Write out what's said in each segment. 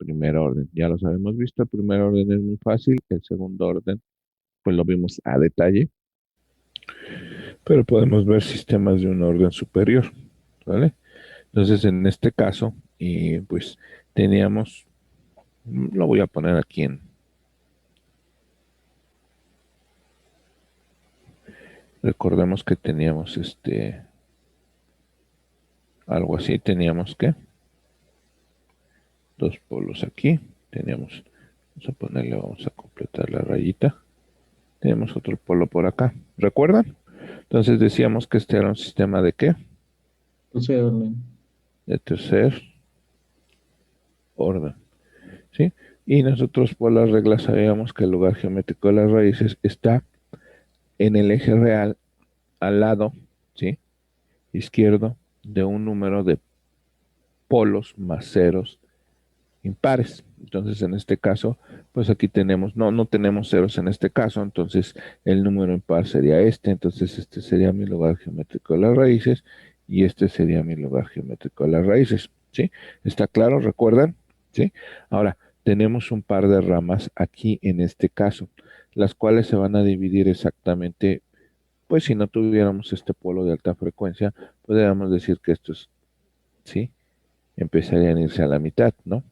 primer orden. Ya los habíamos visto, el primer orden es muy fácil, el segundo orden pues lo vimos a detalle, pero podemos ver sistemas de un orden superior, ¿vale? Entonces en este caso, pues teníamos, lo voy a poner aquí recordemos que teníamos algo así, teníamos que dos polos aquí, teníamos, vamos a completar la rayita, tenemos otro polo por acá, ¿recuerdan? Entonces decíamos que este era un sistema de ¿qué? Tercer orden. De tercer orden, ¿sí? Y nosotros por las reglas sabíamos que el lugar geométrico de las raíces está en el eje real al lado, ¿sí? Izquierdo de un número de polos más ceros impares. Entonces, en este caso, pues aquí tenemos, no tenemos ceros en este caso, entonces el número impar sería este, entonces este sería mi lugar geométrico de las raíces y este sería mi lugar geométrico de las raíces, ¿sí? ¿Está claro? ¿Recuerdan? ¿Sí? Ahora, tenemos un par de ramas aquí en este caso, las cuales se van a dividir exactamente, pues si no tuviéramos este polo de alta frecuencia, podríamos decir que estos, ¿sí? Empezarían a irse a la mitad, ¿no?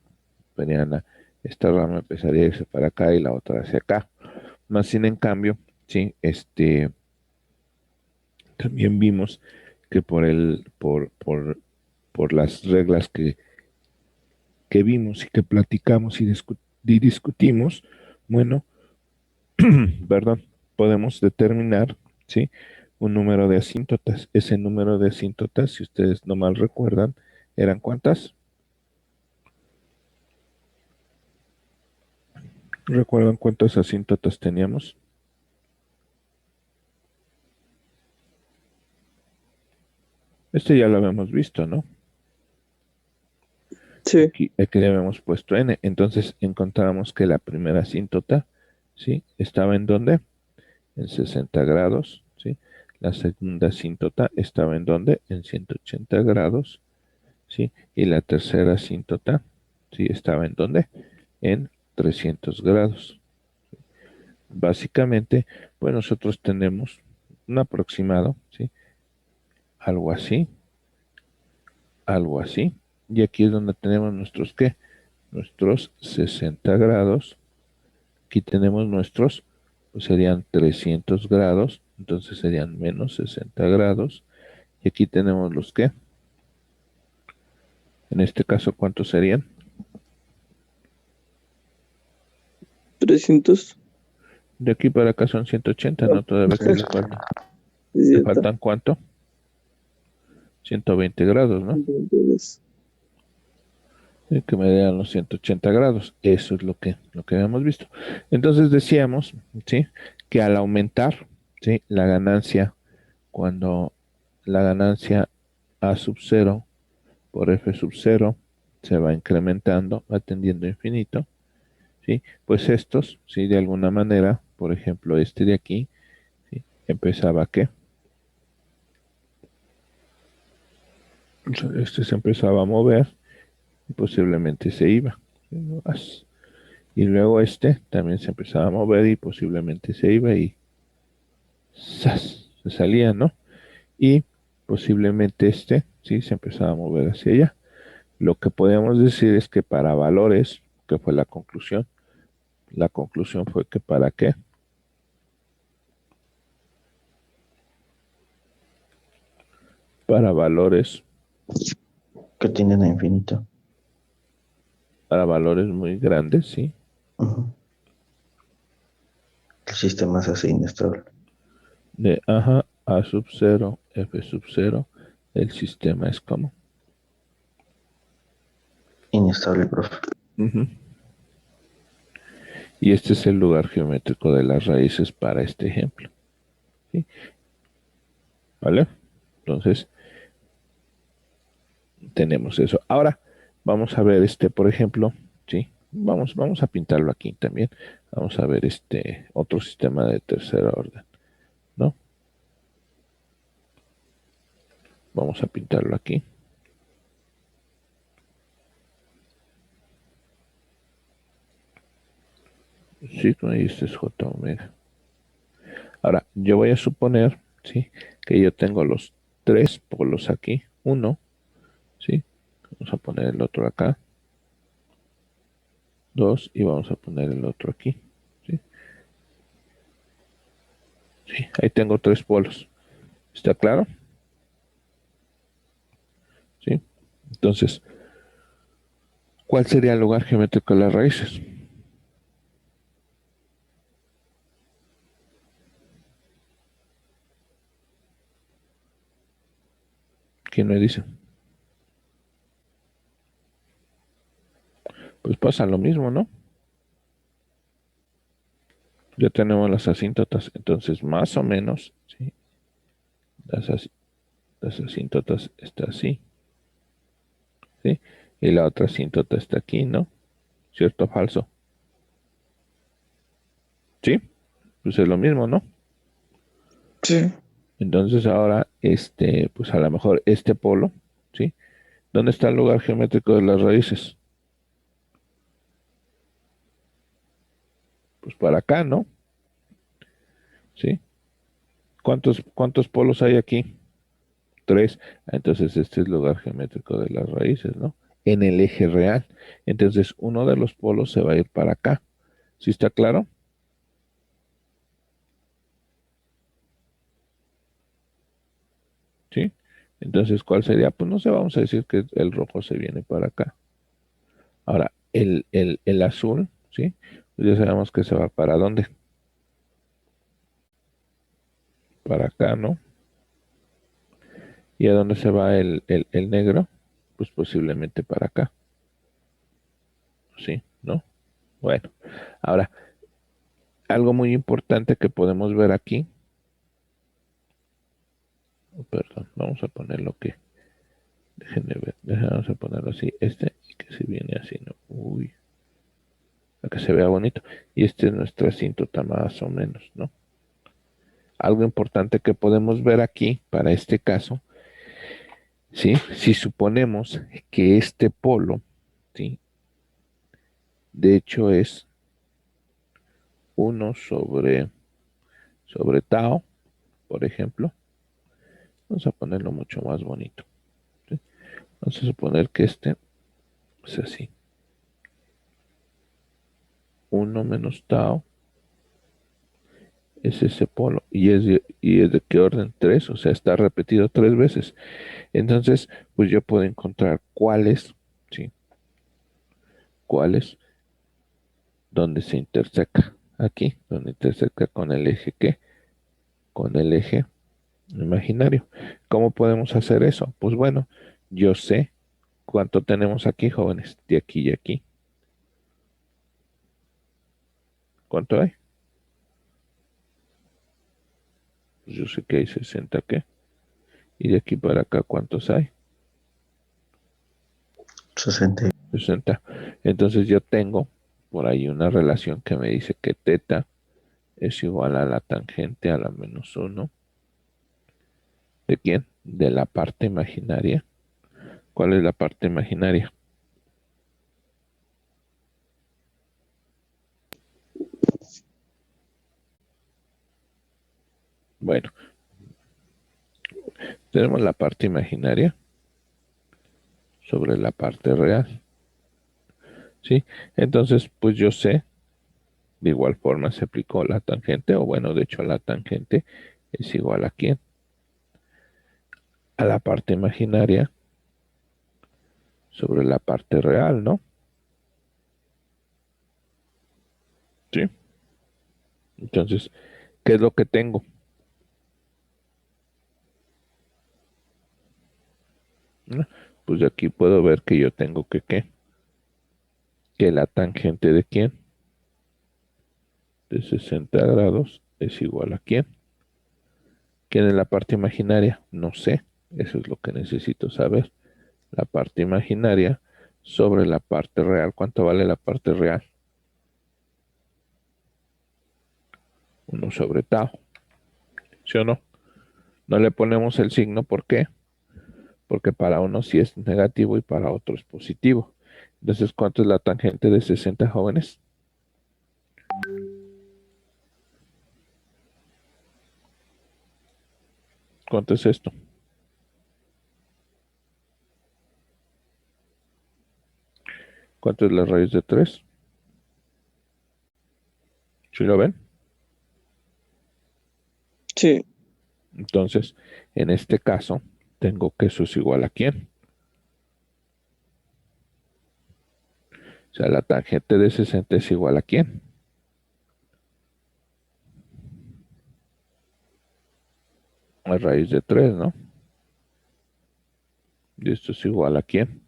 Venían esta rama empezaría a irse para acá y la otra hacia acá. Más sin en cambio, sí, también vimos que por las reglas que vimos y que platicamos y discutimos, bueno, perdón, podemos determinar, ¿sí? Un número de asíntotas. Ese número de asíntotas, si ustedes no mal recuerdan, ¿eran cuántas? ¿Recuerdan cuántas asíntotas teníamos? Este ya lo habíamos visto, ¿no? Sí. Aquí le habíamos puesto n. Entonces encontramos que la primera asíntota, ¿sí? Estaba en dónde? En 60 grados, ¿sí? La segunda asíntota estaba en dónde? En 180 grados, ¿sí? Y la tercera asíntota, ¿sí? Estaba en dónde? En 300 grados. Básicamente, pues nosotros tenemos un aproximado, ¿sí? Algo así, algo así. Y aquí es donde tenemos nuestros, ¿qué? Nuestros 60 grados. Aquí tenemos nuestros, pues serían 300 grados, entonces serían menos 60 grados. Y aquí tenemos los que, en este caso, ¿cuántos serían? 300. De aquí para acá son 180, ¿no? Todavía Sí, que le falta. es ¿Le cierto. faltan cuánto? 120 grados, ¿no? Entonces, Y que me den los 180 grados. Eso es lo que habíamos visto. Entonces decíamos, ¿sí? Que al aumentar, ¿sí? La ganancia, cuando la ganancia A sub 0 por f sub 0 se va incrementando, va tendiendo a infinito, ¿sí? Pues estos, ¿sí? De alguna manera, por ejemplo, este de aquí, ¿sí? Empezaba a ¿qué? Este se empezaba a mover y posiblemente se iba, ¿sí? Y luego este también se empezaba a mover y posiblemente se iba y ¡zas! Se salía, ¿no? Y posiblemente este, ¿sí? Se empezaba a mover hacia allá. Lo que podemos decir es que para valores, que fue la conclusión fue que para qué, para valores, que tienden a infinito. para valores muy grandes, ¿sí? Ujú. El sistema se hace inestable. De a sub 0, f sub 0, el sistema es como. Inestable, profe. Ujú. Y este es el lugar geométrico de las raíces para este ejemplo, ¿sí? ¿Vale? Entonces, tenemos eso. Ahora, vamos a ver por ejemplo, ¿sí? Vamos a pintarlo aquí también. Vamos a ver este otro sistema de tercer orden, ¿no? Vamos a pintarlo aquí. Sí, tú me dices J omega. Ahora, yo voy a suponer, ¿sí? Que yo tengo los tres polos aquí. Uno, ¿sí? Vamos a poner el otro acá. Dos, y vamos a poner el otro aquí. ¿Sí? Sí, ahí tengo tres polos. ¿Está claro? ¿Sí? Entonces, ¿cuál sería el lugar geométrico de las raíces? ¿Quién me dice? Pues pasa lo mismo, ¿no? Ya tenemos las asíntotas, entonces más o menos, ¿sí? Las, las asíntotas está así, ¿sí? Y la otra asíntota está aquí, ¿no? ¿Cierto o falso? ¿Sí? Pues es lo mismo, ¿no? Sí. Entonces ahora, pues a lo mejor este polo, ¿sí? ¿Dónde está el lugar geométrico de las raíces? Pues para acá, ¿no? ¿Sí? ¿Cuántos polos hay aquí? Tres. Entonces este es el lugar geométrico de las raíces, ¿no? En el eje real. Entonces uno de los polos se va a ir para acá. ¿Sí está claro? ¿Sí? Entonces, ¿cuál sería? Pues no sé, vamos a decir que el rojo se viene para acá. Ahora, el azul, ¿sí? Pues ya sabemos que se va para dónde. Para acá, ¿no? ¿Y a dónde se va el negro? Pues posiblemente para acá. ¿Sí? ¿No? Bueno, ahora, algo muy importante que podemos ver aquí. Oh, perdón, vamos a ponerlo que. Déjenme ver, vamos a ponerlo así. Y que se viene así, ¿no? Uy, para que se vea bonito. Y este es nuestra asíntota más o menos, ¿no? Algo importante que podemos ver aquí para este caso, ¿sí? Si suponemos que este polo, ¿sí? De hecho es uno sobre tau, por ejemplo. Vamos a ponerlo mucho más bonito, ¿sí? Vamos a suponer que este es así. Uno menos tau es ese polo. ¿Y es de qué orden? Tres, o sea, está repetido tres veces. Entonces, pues yo puedo encontrar cuáles, ¿sí? Cuáles donde se interseca. Aquí, donde interseca con el eje ¿qué? Con el eje imaginario. ¿Cómo podemos hacer eso? Pues bueno, yo sé cuánto tenemos aquí, jóvenes, de aquí y aquí. ¿Cuánto hay? Pues yo sé que hay 60 ¿qué? Y de aquí para acá, ¿cuántos hay? 60. 60. Entonces yo tengo por ahí una relación que me dice que teta es igual a la tangente a la menos uno. ¿De quién? De la parte imaginaria. ¿Cuál es la parte imaginaria? Bueno, tenemos la parte imaginaria sobre la parte real, ¿sí? Entonces, pues yo sé, de igual forma se aplicó la tangente, o bueno, de hecho la tangente es igual a quién? A la parte imaginaria sobre la parte real, ¿no? Sí. Entonces, ¿qué es lo que tengo? ¿No? Pues de aquí puedo ver que yo tengo que ¿qué? Que la tangente de quién? De 60 grados es igual a quién? ¿Quién es la parte imaginaria? No sé. Eso es lo que necesito saber. La parte imaginaria sobre la parte real. ¿Cuánto vale la parte real? 1 sobre tau. ¿Sí o no? No le ponemos el signo, ¿por qué? Porque para uno sí es negativo y para otro es positivo. Entonces, ¿cuánto es la tangente de 60 jóvenes? ¿Cuánto es esto? ¿Cuánto es la raíz de 3? ¿Sí lo ven? Sí. Entonces, en este caso, tengo que eso es igual a quién. O sea, la tangente de 60 es igual a quién. A raíz de 3, ¿no? Y esto es igual a quién.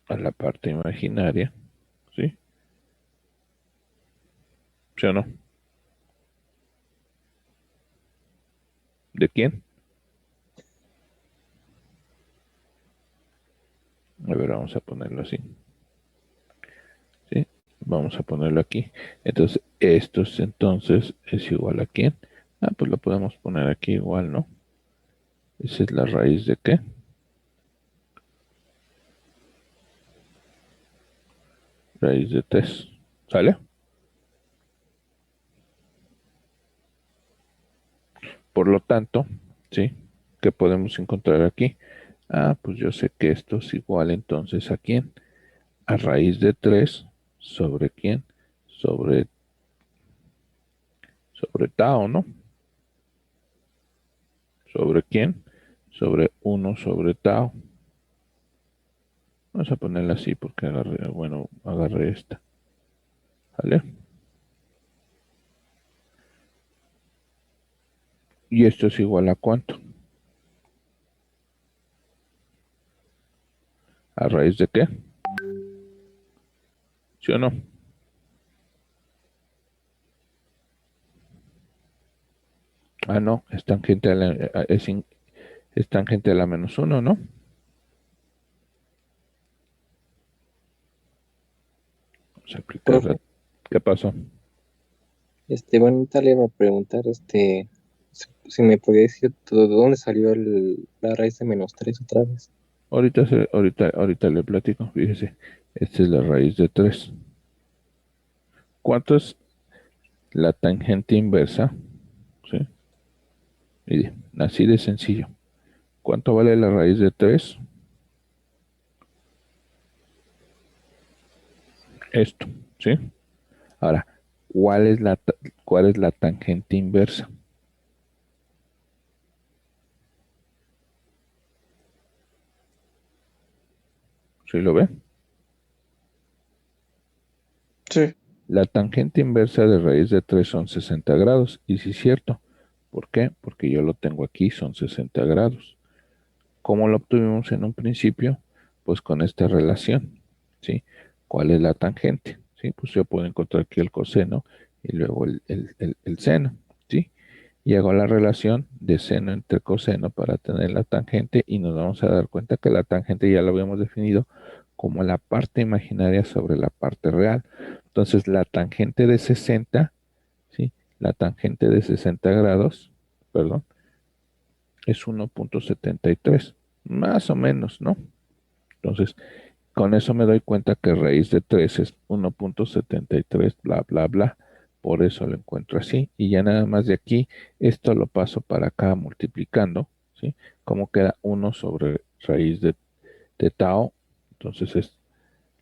A la parte imaginaria, ¿sí? ¿Sí o no? ¿De quién? A ver, vamos a ponerlo así. ¿Sí? Vamos a ponerlo aquí. Entonces, entonces es igual a quién. Ah, pues lo podemos poner aquí igual, ¿no? Esa es la raíz de qué. Raíz de 3. ¿Sale? Por lo tanto, ¿sí? ¿Qué podemos encontrar aquí? Ah, pues yo sé que esto es igual entonces a quién. A raíz de 3 sobre quién. Sobre, sobre tau, ¿no? ¿Sobre quién? Sobre 1 sobre tau. Vamos a ponerla así porque agarré esta. ¿Vale? ¿Y esto es igual a cuánto? ¿A raíz de qué? ¿Sí o no? Ah, no, es tangente a la, es tangente a la menos 1, ¿no? Vamos a aplicarla. Profe, ¿Qué pasó? bueno, ahorita le iba a preguntar, si me podía decir de dónde salió la raíz de -3 otra vez. Ahorita le platico. Fíjese, esta es la raíz de 3. ¿Cuánto es la tangente inversa? ¿Sí? Mire, así de sencillo. ¿Cuánto vale la raíz de 3? Esto, ¿sí? Ahora, ¿cuál es la tangente inversa? ¿Sí lo ve? Sí. La tangente inversa de raíz de 3 son 60 grados. Y sí es cierto. ¿Por qué? Porque yo lo tengo aquí, son 60 grados. ¿Cómo lo obtuvimos en un principio? Pues con esta relación, ¿sí? ¿Cuál es la tangente? ¿Sí? Pues yo puedo encontrar aquí el coseno y luego el seno, ¿sí? Y hago la relación de seno entre coseno para tener la tangente y nos vamos a dar cuenta que la tangente ya lo habíamos definido como la parte imaginaria sobre la parte real. Entonces la tangente de 60, ¿sí? La tangente de 60 grados, perdón, es 1.73, más o menos, ¿no? Entonces, con eso me doy cuenta que raíz de 3 es 1.73, bla, bla, bla. Por eso lo encuentro así. Y ya nada más de aquí, esto lo paso para acá multiplicando, ¿sí? Como queda 1 sobre raíz de tau. Entonces es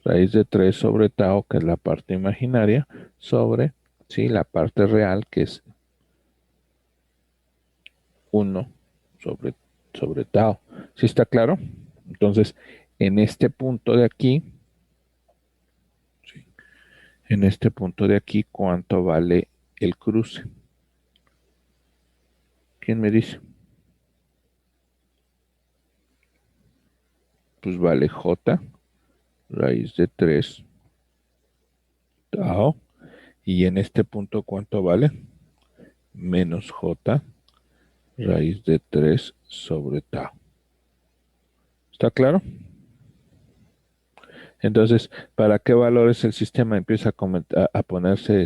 raíz de 3 sobre tau, que es la parte imaginaria, sobre, ¿sí? La parte real, que es 1 sobre, sobre tau. ¿Sí está claro? Entonces, en este punto de aquí, ¿sí? En este punto de aquí, ¿cuánto vale el cruce? ¿Quién me dice? Pues vale J, raíz de 3 tau. Y en este punto, ¿cuánto vale? Menos J, raíz de 3 sobre tau. ¿Está claro? Entonces, ¿para qué valores el sistema empieza a ponerse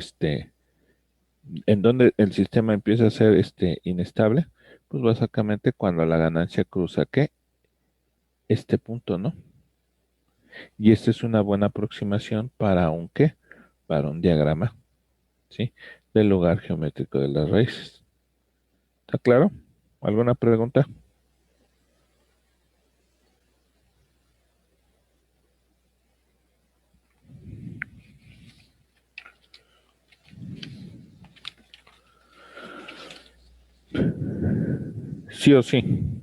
en donde el sistema empieza a ser inestable? Pues básicamente cuando la ganancia cruza ¿qué? Este punto, ¿no? Y esta es una buena aproximación para un ¿qué? Para un diagrama, ¿sí? Del lugar geométrico de las raíces. ¿Está claro? ¿Alguna pregunta? Sí o sí.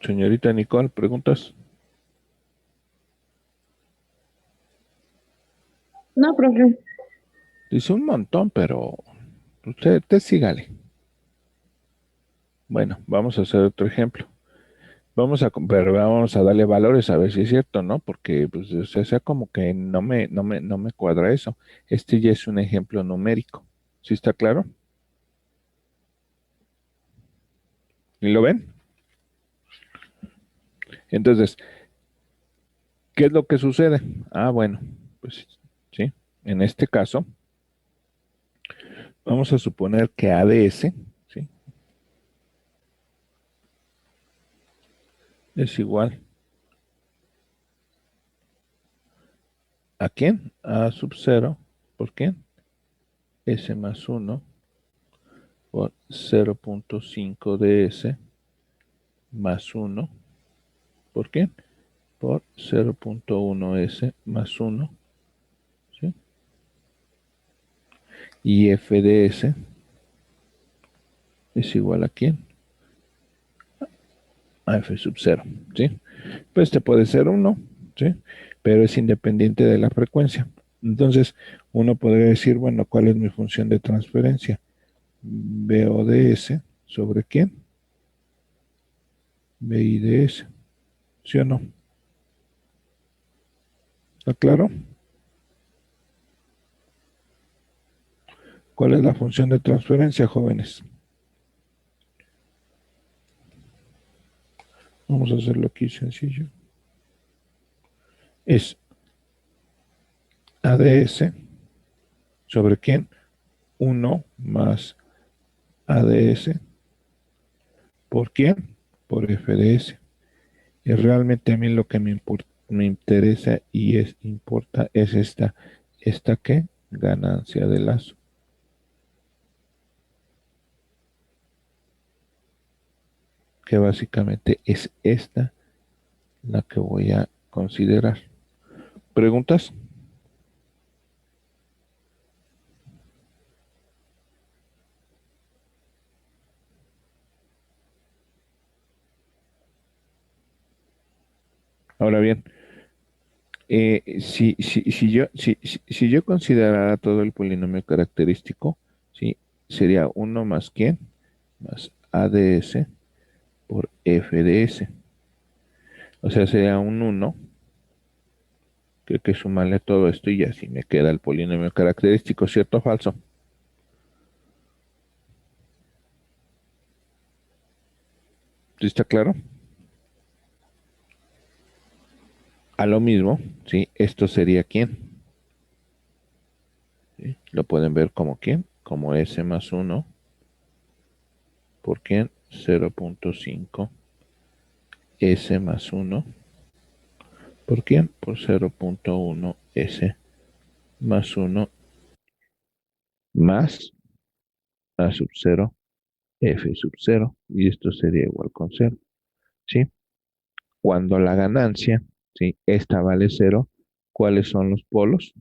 Señorita Nicole, ¿preguntas? No, profe. Dice un montón, pero usted sígale. Bueno, vamos a hacer otro ejemplo. Pero vamos a darle valores a ver si es cierto, ¿no? Porque, pues, o sea, como que no me cuadra eso. Este ya es un ejemplo numérico. ¿Sí está claro? ¿Y lo ven? Entonces, ¿qué es lo que sucede? Ah, bueno, pues, sí. En este caso, vamos a suponer que ADS, ¿sí? Es igual. ¿A quién? A sub 0. ¿Por quién? S más 1 por 0.5 ds más 1. ¿Por qué? Por 0.1 s más 1. ¿Sí? Y f de s es igual a quién? A f sub 0. ¿Sí? Pues este puede ser 1, ¿sí? Pero es independiente de la frecuencia. Entonces, uno podría decir, bueno, ¿cuál es mi función de transferencia? BO de s sobre quién? BI de s. ¿Sí o no? ¿Está claro? ¿Cuál es la función de transferencia, jóvenes? Vamos a hacerlo aquí sencillo. Es ADS sobre quién? 1 más ADS. ¿Por quién? Por FDS. Y realmente a mí lo que me interesa y importa es ¿esta qué? Ganancia de lazo. Que básicamente es esta la que voy a considerar. ¿Preguntas? Ahora bien, si yo considerara todo el polinomio característico, ¿sí? Sería 1 más quién, más ADS por FDS. O sea, sería un 1, que hay que sumarle todo esto y así me queda el polinomio característico, ¿cierto o falso? ¿Sí está claro? A lo mismo, ¿sí? Esto sería quién. ¿Sí? Lo pueden ver como quién, como S más 1 por quién, 0.5 S más 1 por quién, por 0.1 S más 1 más A sub 0 F sub 0 y esto sería igual con 0, ¿sí? Cuando la ganancia, ¿sí? Esta vale 0, ¿cuáles son los polos?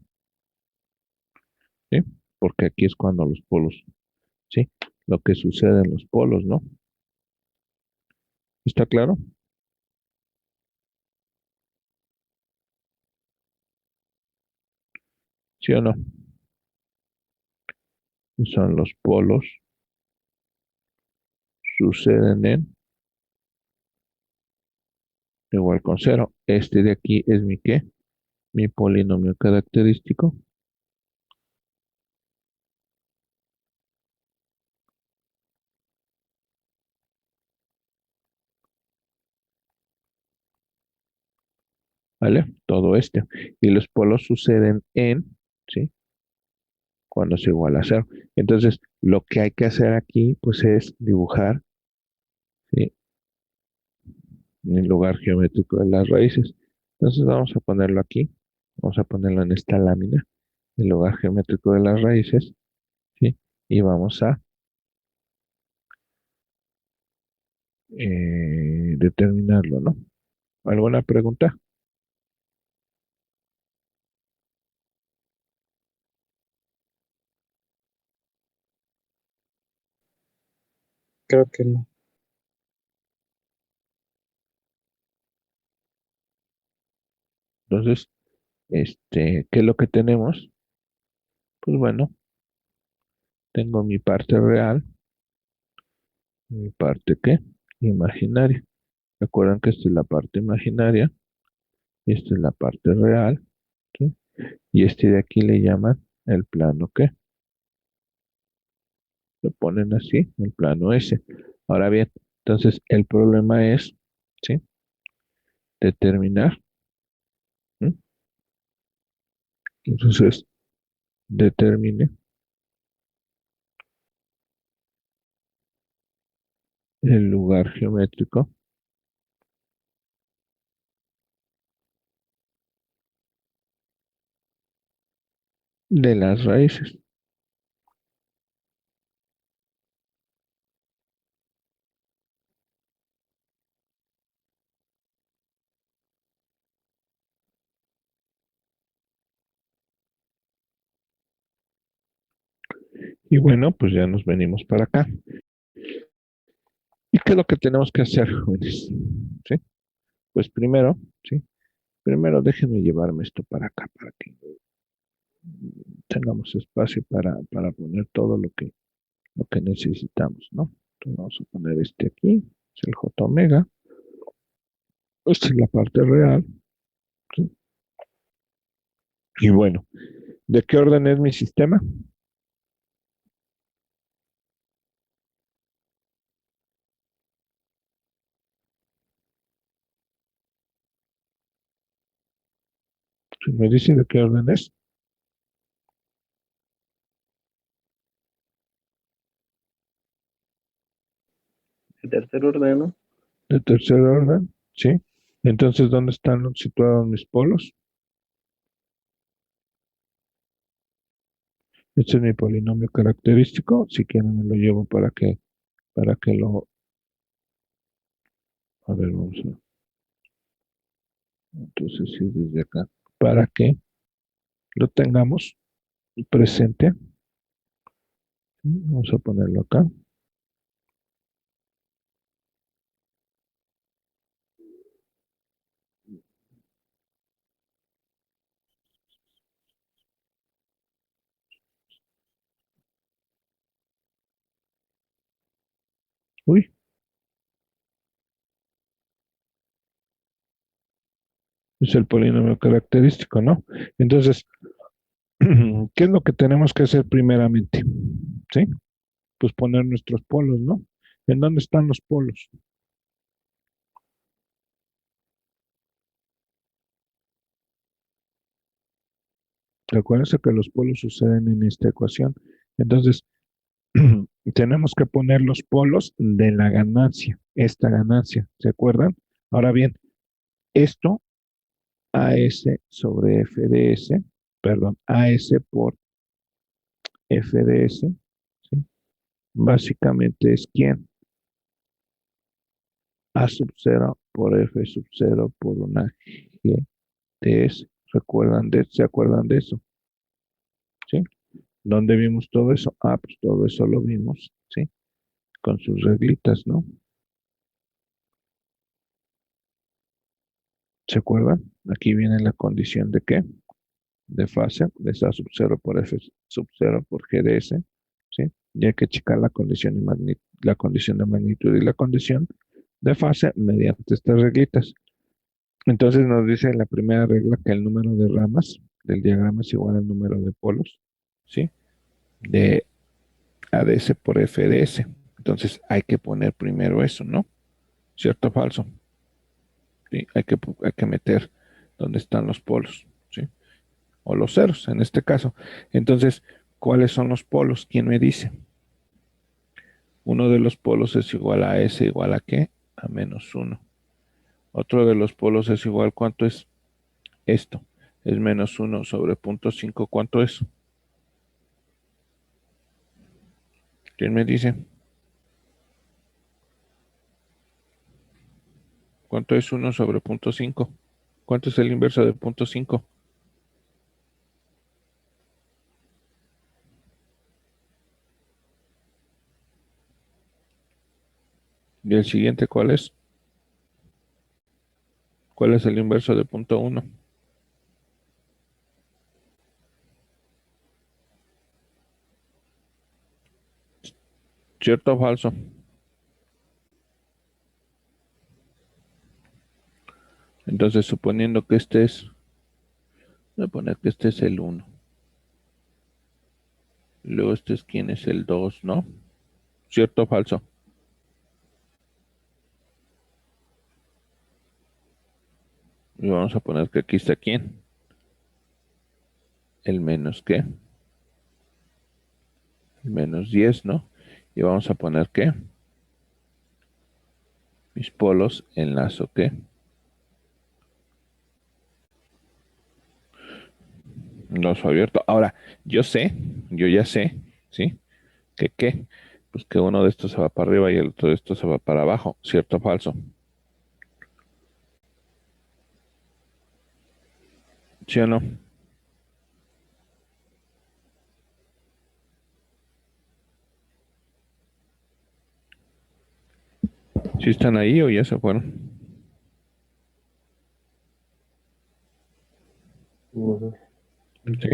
¿Sí? Porque aquí es cuando los polos, ¿sí? Lo que sucede en los polos, ¿no? ¿Está claro? ¿Sí o no? Son los polos, suceden en igual con 0. Este de aquí es mi ¿qué? Mi polinomio característico. ¿Vale? Todo este. Y los polos suceden en, ¿sí? Cuando es igual a 0. Entonces, lo que hay que hacer aquí, pues es dibujar, ¿sí? El lugar geométrico de las raíces. Entonces, vamos a ponerlo aquí. Vamos a ponerlo en esta lámina. el lugar geométrico de las raíces, ¿sí? Y vamos a determinarlo, ¿no? ¿Alguna pregunta? Creo que no. Entonces, ¿qué es lo que tenemos? Pues bueno, tengo mi parte real, mi parte ¿qué? Imaginaria. Recuerdan que esta es la parte imaginaria, y esta es la parte real, ¿sí? Y este de aquí le llaman el plano ¿qué? Lo ponen así, el plano S. Ahora bien, entonces el problema es, ¿sí? Determinar, ¿sí? Entonces, determine el lugar geométrico de las raíces. Y bueno, pues ya nos venimos para acá. ¿Y qué es lo que tenemos que hacer, jóvenes? ¿Sí? Pues primero, ¿sí? Primero déjenme llevarme esto para acá, para que tengamos espacio para poner todo lo que necesitamos, ¿no? Entonces vamos a poner este aquí, es el J omega. Esta es la parte real, ¿sí? Y bueno, ¿de qué orden es mi sistema? Si me dice de qué orden es, El tercer orden, ¿no? de tercer orden, ¿sí? Entonces, ¿dónde están situados mis polos? Este es mi polinomio característico. Si quieren, me lo llevo para que lo. A ver, vamos a. Entonces, sí, desde acá. Para que lo tengamos presente. ¿Sí? Vamos a ponerlo acá. Uy, es el polinomio característico, ¿no? Entonces, ¿qué es lo que tenemos que hacer primeramente? ¿Sí? Pues poner nuestros polos, ¿no? ¿En dónde están los polos? Acuérdense que los polos suceden en esta ecuación. Entonces, tenemos que poner los polos de la ganancia, esta ganancia, ¿se acuerdan? Ahora bien, esto AS sobre F de S, perdón, AS por F de S, ¿sí? Básicamente es quién, A sub 0 por F sub 0 por una G de S. ¿Se acuerdan de eso? ¿Sí? ¿Dónde vimos todo eso? Ah, pues todo eso lo vimos, ¿sí? Con sus reglitas, ¿no? ¿Se acuerdan? Aquí viene la condición de qué? De fase, de esa sub 0 por F sub 0 por G de S, ¿sí? Y hay que checar la condición, la condición de magnitud y la condición de fase mediante estas reglitas. Entonces nos dice en la primera regla que el número de ramas del diagrama es igual al número de polos, ¿sí? De ADS por FDS. Entonces hay que poner primero eso, ¿no? ¿Cierto o falso? ¿Sí? Hay que meter dónde están los polos, ¿sí? O los ceros en este caso. Entonces, ¿cuáles son los polos? ¿Quién me dice? Uno de los polos es igual a S igual a qué? A menos uno. Otro de los polos es igual, ¿cuánto es esto? es menos 1 sobre 0.5. ¿Cuánto es? ¿Quién me dice? ¿Cuánto es 1 sobre 0.5? ¿Cuánto es el inverso de 0.5? ¿Y el siguiente cuál es? ¿Cuál es el inverso de 0.1? ¿Cierto o falso? Entonces, suponiendo que este es, voy a poner que este es el 1. Luego este es quién es el 2, ¿no? ¿Cierto o falso? Y vamos a poner que aquí está quién. El menos qué. El menos 10, ¿no? Y vamos a poner que mis polos enlazo qué. Enlazo abierto. Ahora, yo ya sé, ¿sí? ¿Que qué? Pues que uno de estos se va para arriba y el otro de estos se va para abajo. ¿Cierto o falso? ¿Sí o no? ¿Sí están ahí o ya se fueron? ¿Sí?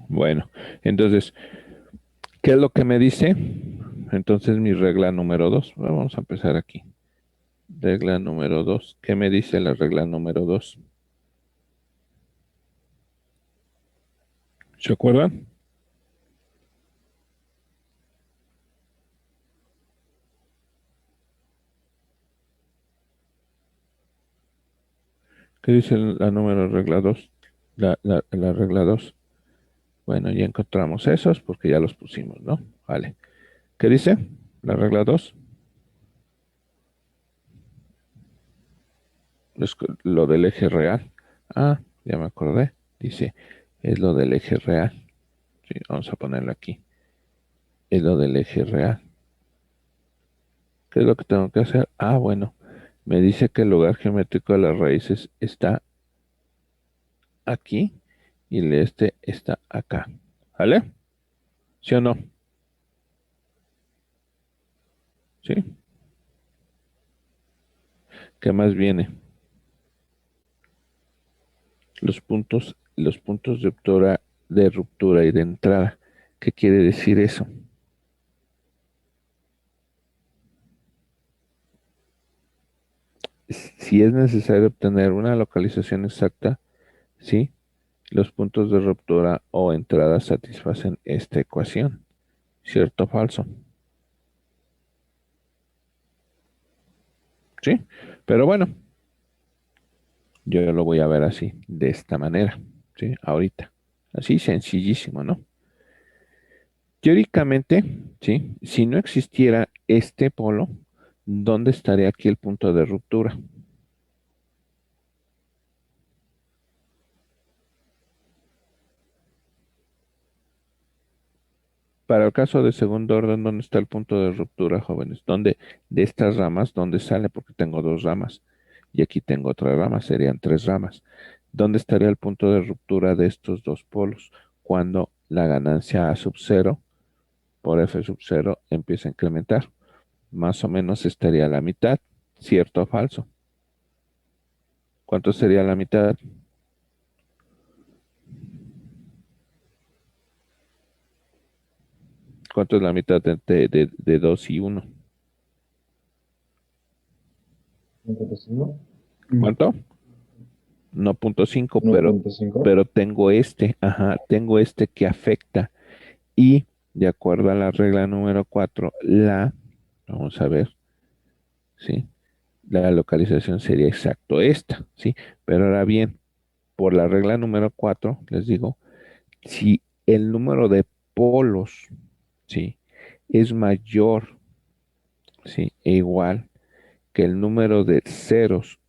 Bueno, entonces, ¿qué es lo que me dice? Entonces mi regla número 2. Vamos a empezar aquí. Regla número 2. ¿Qué me dice la regla número 2? ¿Se acuerdan? ¿Qué dice la número regla 2? La regla 2. Bueno, ya encontramos esos porque ya los pusimos, ¿no? Vale. ¿Qué dice la regla 2? Es lo del eje real. Ah, ya me acordé. Dice, es lo del eje real. Sí, vamos a ponerlo aquí. Es lo del eje real. ¿Qué es lo que tengo que hacer? Ah, bueno, me dice que el lugar geométrico de las raíces está aquí y el este está acá. ¿Vale? ¿Sí o no? ¿Sí? ¿Qué más viene? Los puntos de ruptura y de entrada. ¿Qué quiere decir eso? Si es necesario obtener una localización exacta, ¿sí? Los puntos de ruptura o entrada satisfacen esta ecuación. ¿Cierto o falso? ¿Sí? Pero bueno, yo lo voy a ver así, de esta manera, ¿sí? Ahorita. Así sencillísimo, ¿no? Teóricamente, ¿sí? Si no existiera este polo, ¿dónde estaría aquí el punto de ruptura? Para el caso de segundo orden, ¿dónde está el punto de ruptura, jóvenes? ¿Dónde de estas ramas, dónde sale? Porque tengo dos ramas y aquí tengo otra rama, serían tres ramas. ¿Dónde estaría el punto de ruptura de estos dos polos? Cuando la ganancia A sub 0 por F sub 0 empieza a incrementar. Más o menos estaría a la mitad, ¿cierto o falso? ¿Cuánto sería la mitad? ¿Cuánto es la mitad de 2 y 1? ¿Cuánto? No, 0.5, pero tengo tengo este que afecta. Y de acuerdo a la regla número 4, vamos a ver, ¿sí? La localización sería exacto esta, ¿sí? Pero ahora bien, por la regla número 4 les digo, si el número de polos, ¿sí? Es mayor, ¿sí? E igual que el número de ceros.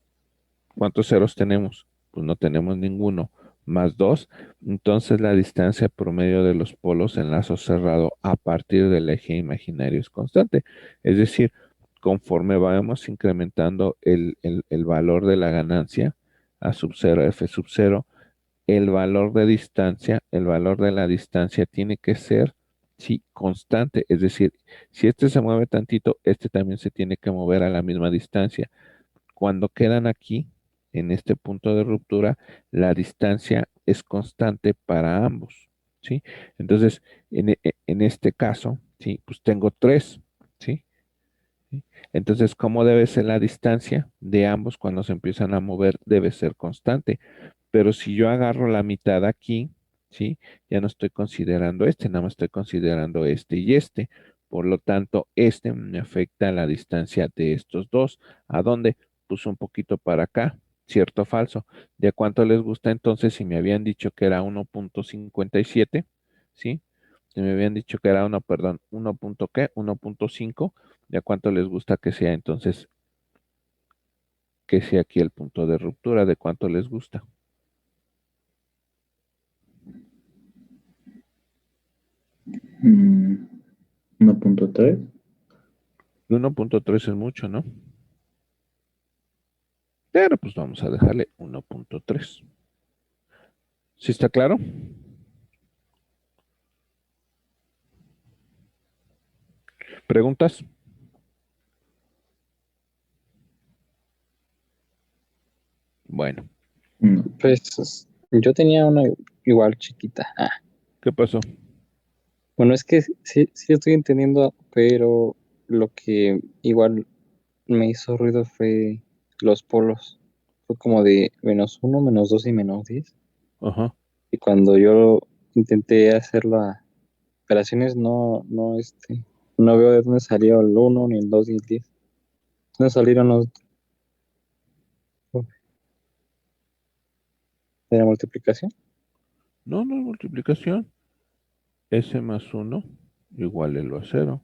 ¿Cuántos ceros tenemos? Pues no tenemos ninguno, más 2. Entonces la distancia promedio de los polos en lazo cerrado a partir del eje imaginario es constante. Es decir, conforme vamos incrementando el valor de la ganancia a sub 0, f sub 0, el valor de distancia, el valor de la distancia tiene que ser, sí, constante. Es decir, si este se mueve tantito, este también se tiene que mover a la misma distancia. Cuando quedan aquí, en este punto de ruptura, la distancia es constante para ambos, ¿sí? Entonces, en este caso, ¿sí? Pues tengo 3, ¿sí? ¿Sí? Entonces, ¿cómo debe ser la distancia de ambos cuando se empiezan a mover? Debe ser constante. Pero si yo agarro la mitad aquí, ¿sí? Ya no estoy considerando este, nada más estoy considerando este y este. Por lo tanto, este me afecta la distancia de estos dos. ¿A dónde? Pues un poquito para acá, ¿cierto o falso? ¿De cuánto les gusta entonces si me habían dicho que era 1.57? ¿Sí? Si me habían dicho que era perdón, 1. ¿Qué? 1.5. ¿De cuánto les gusta que sea entonces, que sea aquí el punto de ruptura? ¿De cuánto les gusta? 1.3. 1.3 es mucho, ¿no? Pero pues vamos a dejarle 1.3. ¿Sí está claro? ¿Preguntas? Bueno, No. Pues yo tenía una igual chiquita. ¿qué pasó? Bueno, es que sí estoy entendiendo, pero lo que igual me hizo ruido fue los polos. Fue como de -1, -2 y -10. Ajá. Y cuando yo intenté hacer las operaciones, no veo de dónde salió el 1, ni el 2, ni el 10. ¿Dónde salieron los de la multiplicación? No, no es multiplicación. S más 1 igual el a 0.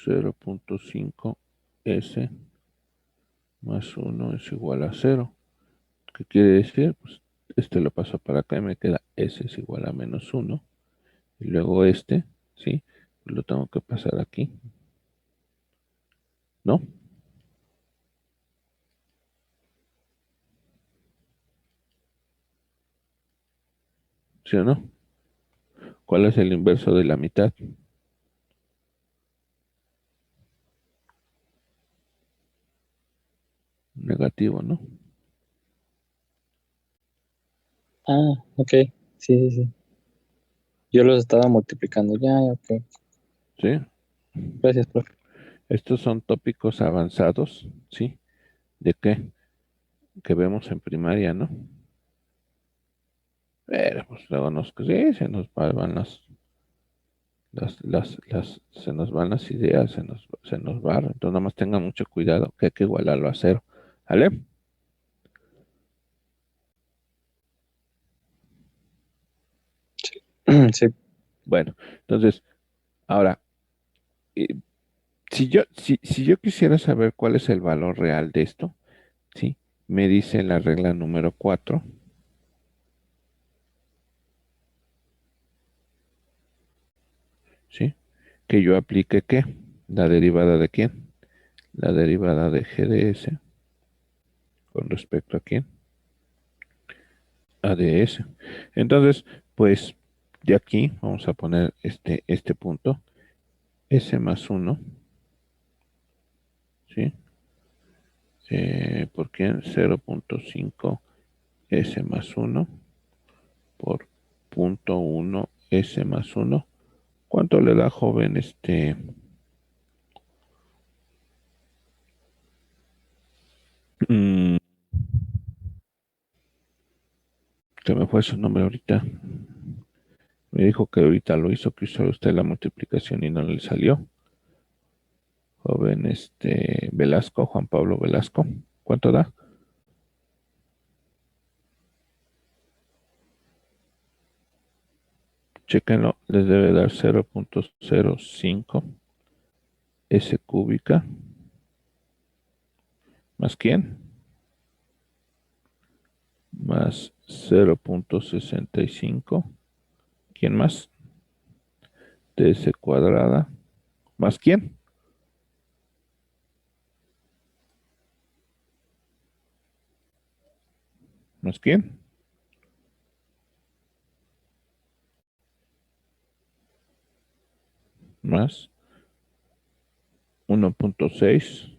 0.5 S más 1 es igual a 0. ¿Qué quiere decir? Pues este lo paso para acá y me queda S es igual a -1. Y luego este, ¿sí? Pues lo tengo que pasar aquí, ¿no? ¿Sí o no? ¿Cuál es el inverso de la mitad? Negativo, ¿no? Ok. Sí, sí, sí. Yo los estaba multiplicando. Ya, ok. ¿Sí? Gracias, profe. Estos son tópicos avanzados, ¿sí? ¿De qué? Que vemos en primaria, ¿no? Pero pues luego sí, se nos van se nos van las ideas, se nos van. Entonces nada más tengan mucho cuidado, que hay que igualarlo a 0. ¿Vale? Sí. Bueno, entonces, ahora, eh, si yo quisiera saber cuál es el valor real de esto, ¿sí? Me dice la regla número 4, ¿sí? Que yo aplique ¿qué? La derivada de quién? La derivada de g de s con respecto a quién? A de s. Entonces, pues de aquí vamos a poner este punto, s más 1, ¿sí? ¿Por quién? 0.5 s más 1 por 0.1 s más 1. ¿Cuánto le da, joven? Mm, Se me fue su nombre ahorita. Me dijo que ahorita lo hizo, que hizo usted la multiplicación y no le salió. Joven, Velasco, Juan Pablo Velasco. ¿Cuánto da? Chéquenlo, les debe dar 0.05 S cúbica ¿Más quién? Más 0.65. ¿Quién más? DS cuadrada. ¿Más quién? ¿Más quién? Más 1.6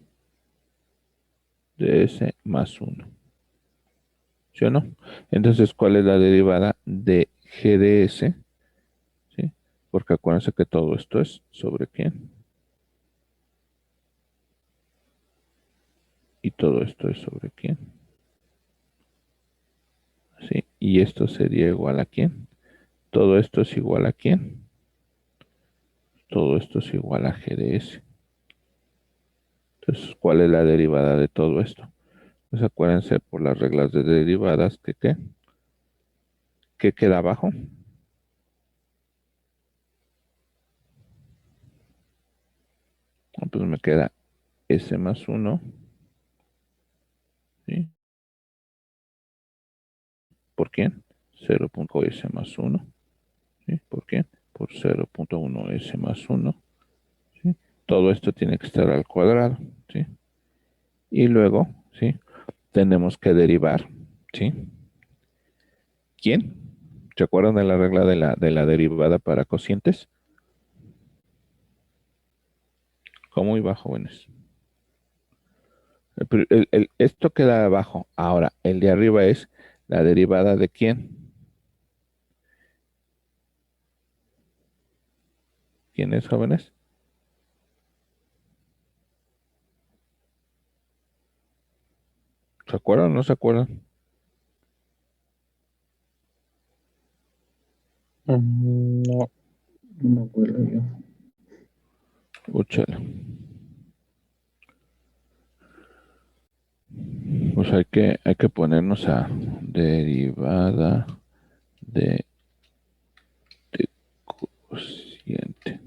DS más 1. ¿Sí o no? Entonces, ¿cuál es la derivada de GDS? ¿Sí? Porque acuérdense que todo esto es sobre quién. Y todo esto es sobre quién. ¿Sí? Y esto sería igual a quién. Todo esto es igual a quién. Todo esto es igual a GDS. Entonces, ¿cuál es la derivada de todo esto? Pues acuérdense por las reglas de derivadas que ¿qué? ¿Qué queda abajo? Pues me queda S más 1, ¿sí? ¿Por quién? 0.S más 1, ¿sí? ¿Por quién? Por 0.1S más 1, ¿sí? Todo esto tiene que estar al cuadrado, ¿sí? Y luego, ¿sí? Tenemos que derivar, ¿sí? ¿Quién? ¿Se acuerdan de la regla de la derivada para cocientes? ¿Cómo iba, jóvenes? Esto queda abajo. Ahora, el de arriba es la derivada de quién. ¿Quién es, jóvenes? ¿Se acuerdan o no se acuerdan? No. No me acuerdo yo. Úchala. Pues hay que ponernos a derivada de cociente.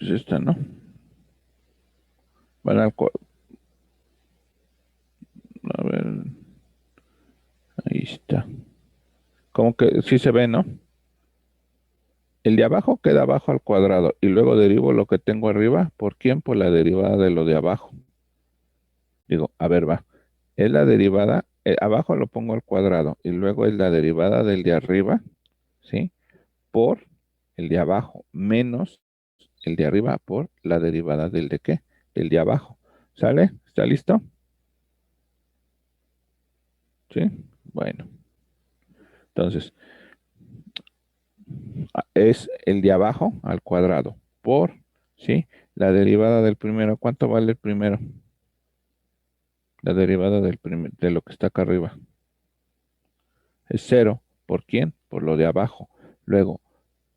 Es esta, ¿no? Van al a ver, ahí está. Como que sí se ve, ¿no? El de abajo queda abajo al cuadrado y luego derivo lo que tengo arriba. ¿Por quién? Por la derivada de lo de abajo. Digo, a ver, va. Es la derivada, abajo lo pongo al cuadrado y luego es la derivada del de arriba, ¿sí? Por el de abajo menos el de arriba por la derivada del de qué, el de abajo. ¿Sale? ¿Está listo? ¿Sí? Bueno, entonces es el de abajo al cuadrado por, ¿sí? La derivada del primero. ¿Cuánto vale el primero? La derivada de lo que está acá arriba. Es cero. ¿Por quién? Por lo de abajo. Luego,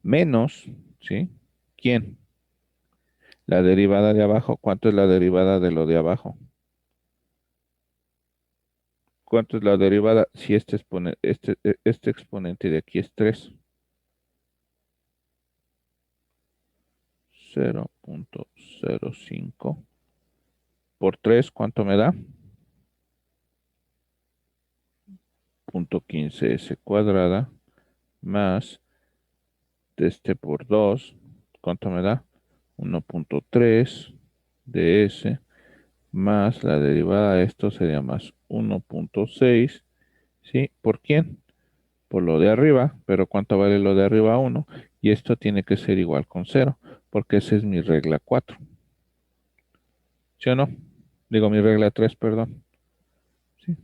menos, ¿sí? ¿Quién? La derivada de abajo. ¿Cuánto es la derivada de lo de abajo? ¿Cuánto es la derivada? Si este exponente de aquí es 3. 0.05 por 3, ¿cuánto me da? 0.15s cuadrada más este por 2, ¿cuánto me da? 1.3 de s más la derivada de esto sería más 1.6, ¿sí? ¿Por quién? Por lo de arriba, pero ¿cuánto vale lo de arriba? 1. Y esto tiene que ser igual con 0, porque esa es mi regla 4. ¿Sí o no? Digo, mi regla 3, perdón. ¿Sí?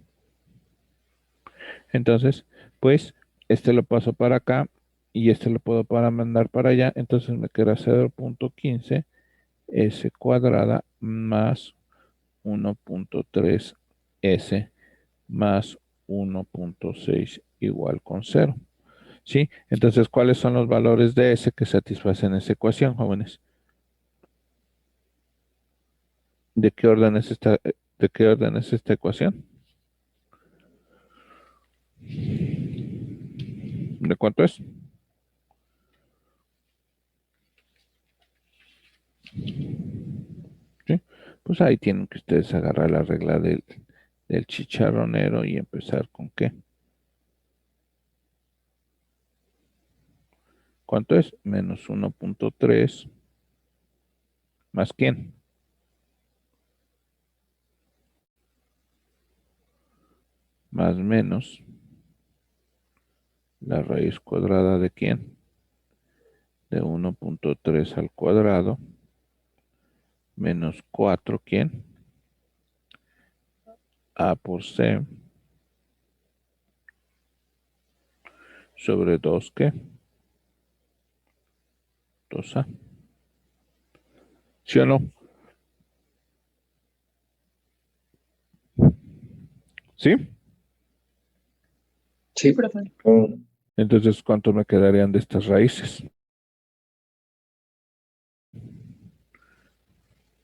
Entonces, pues, este lo paso para acá y este lo puedo para mandar para allá. Entonces me queda 0.15 s cuadrada más 1.3 s más 1.6 igual con 0. ¿Sí? Entonces, ¿cuáles son los valores de s que satisfacen esa ecuación, jóvenes? ¿De qué orden es esta ecuación? ¿De cuánto es? Pues ahí tienen que ustedes agarrar la regla del chicharronero y empezar con qué. ¿Cuánto es? Menos 1.3. ¿Más quién? Más menos la raíz cuadrada de quién? De 1.3 al cuadrado. Menos 4, ¿quién? A por C. Sobre 2, ¿qué? 2A. ¿Sí o no? ¿Sí? Sí, Claro. Entonces, ¿cuánto me quedarían de estas raíces?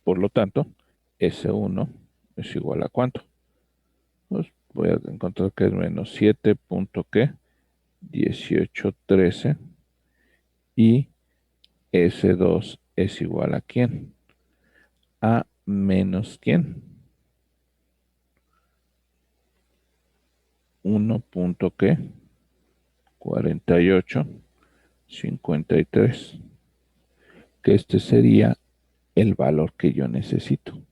Por lo tanto, S1 es igual a ¿cuánto? Pues voy a encontrar que es menos 7 punto ¿qué? 1813 y S2 es igual a ¿quién? A menos ¿quién? 1 punto ¿qué? 4853, que este sería el valor que yo necesito.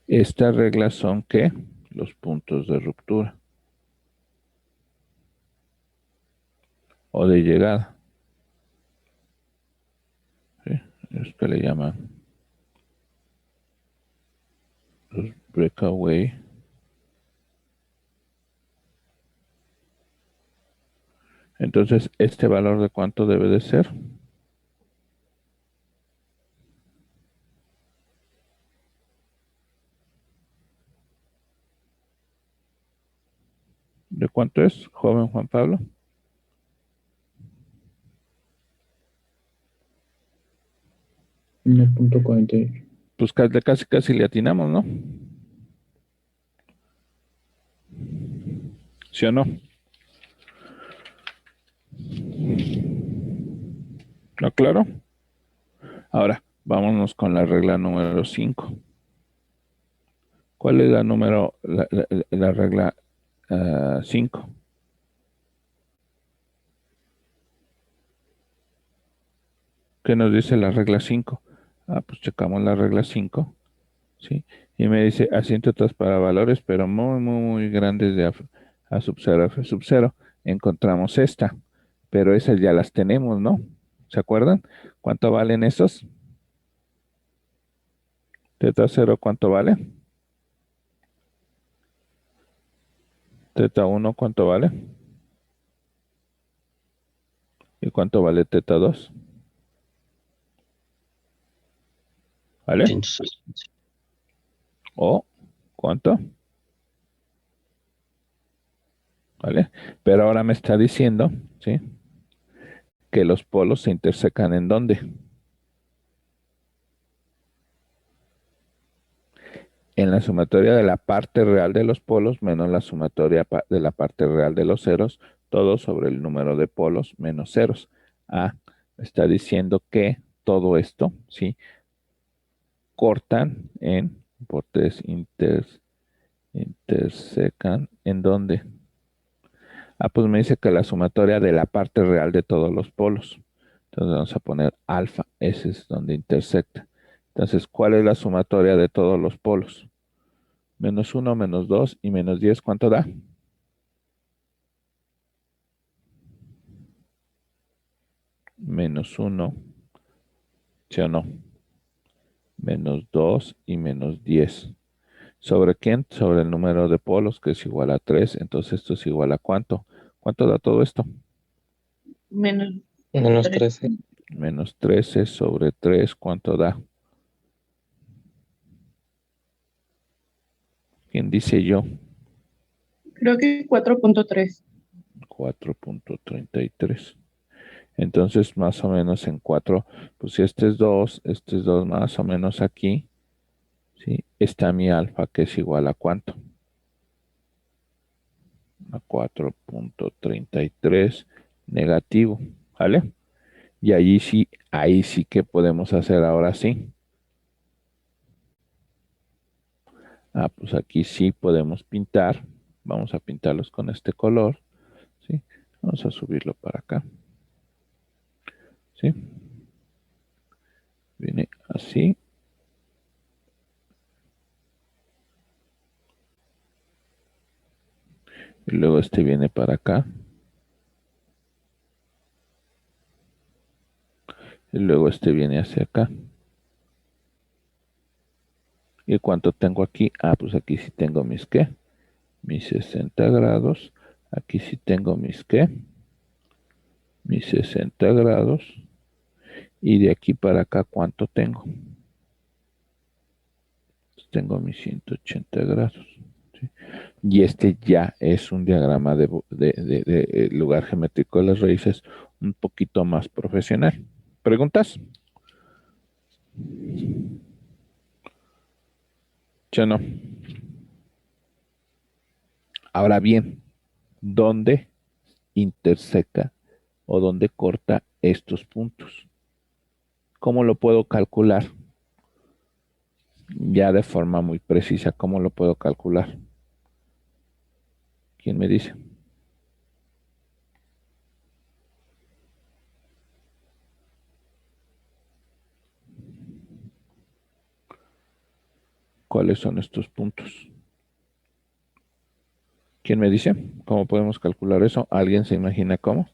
Estas reglas son ¿qué? Los puntos de ruptura o de llegada. ¿Sí? Es que le llaman los breakaway. Entonces, ¿este valor de cuánto debe de ser? ¿De cuánto es, joven Juan Pablo? 1.48. Pues casi le atinamos, ¿no? ¿Sí o no? ¿No, claro? Ahora, vámonos con la regla número 5. ¿Cuál es la regla 5? ¿Qué nos dice la regla 5? Pues checamos la regla 5, ¿sí? Y me dice asíntotas para valores, pero muy, muy, muy grandes de A sub 0, F sub 0. Encontramos esta, pero esas ya las tenemos, ¿no? ¿Se acuerdan? ¿Cuánto valen esos? Teta 0, ¿cuánto vale? Teta 1, ¿cuánto vale? ¿Y cuánto vale teta 2? ¿Vale? 160. ¿O cuánto? ¿Vale? Pero ahora me está diciendo, ¿sí? Que los polos se intersecan ¿en dónde? En la sumatoria de la parte real de los polos menos la sumatoria de la parte real de los ceros, todo sobre el número de polos menos ceros. Me está diciendo que todo esto, ¿sí? Cortan en bordes intersecan, ¿en dónde? Pues me dice que la sumatoria de la parte real de todos los polos. Entonces vamos a poner alfa, ese es donde intersecta. Entonces, ¿cuál es la sumatoria de todos los polos? Menos 1, menos 2 y menos 10, ¿cuánto da? Menos 1, ¿sí o no? Menos 2 y menos 10. ¿Sobre quién? Sobre el número de polos, que es igual a 3. Entonces, esto es igual a ¿cuánto? ¿Cuánto da todo esto? Menos menos 3. 13. Menos 13 sobre 3, ¿cuánto da? ¿Quién dice yo? Creo que 4.3. 4.33. Entonces, más o menos en 4, pues si este es 2 más o menos aquí, ¿sí? Está mi alfa, que es igual a ¿cuánto? A 4.33 negativo, ¿vale? Y ahí sí que podemos hacer ahora sí. Pues aquí sí podemos pintar. Vamos a pintarlos con este color. ¿Sí? Vamos a subirlo para acá. ¿Sí? Viene así. Y luego este viene para acá. Y luego este viene hacia acá. ¿Y cuánto tengo aquí? Pues aquí sí tengo mis ¿qué? Mis 60 grados. Aquí sí tengo mis ¿qué? Mis 60 grados. Y de aquí para acá, ¿cuánto tengo? Pues tengo mis 180 grados. ¿Sí? Y este ya es un diagrama de lugar geométrico de las raíces un poquito más profesional. ¿Preguntas? ¿Sí o no? Ahora bien, ¿dónde interseca o dónde corta estos puntos? ¿Cómo lo puedo calcular? Ya de forma muy precisa, ¿cómo lo puedo calcular? ¿Quién me dice? ¿Cuáles son estos puntos? ¿Quién me dice? ¿Cómo podemos calcular eso? ¿Alguien se imagina cómo?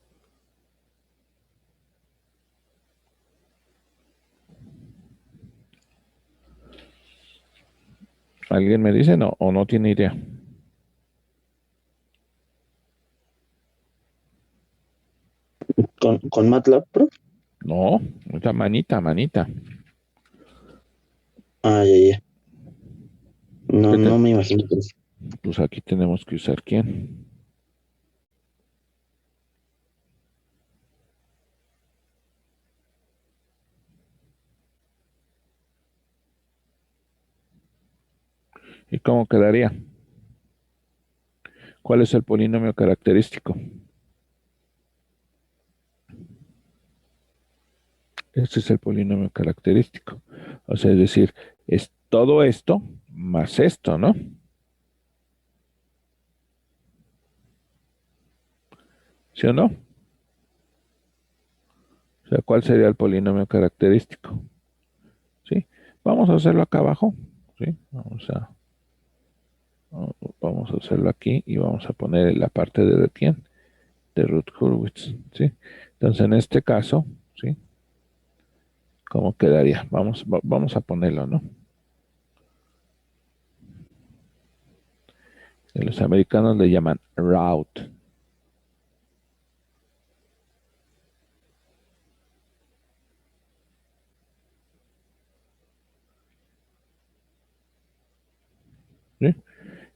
¿Alguien me dice? No, o no tiene idea. ¿Con MATLAB, prof? No, esta manita. Ah, ya. No, ¿Qué no me imagino, prof. Pues aquí tenemos que usar quién. ¿Y cómo quedaría? ¿Cuál es el polinomio característico? Este es el polinomio característico. O sea, es decir, es todo esto más esto, ¿no? ¿Sí o no? O sea, ¿cuál sería el polinomio característico? ¿Sí? Vamos a hacerlo acá abajo. ¿Sí? Vamos a hacerlo aquí y vamos a poner la parte de quién, de Ruth Hurwitz, ¿sí? Entonces, en este caso, ¿sí? ¿Cómo quedaría? Vamos a ponerlo, ¿no? Y los americanos le llaman route. ¿Sí?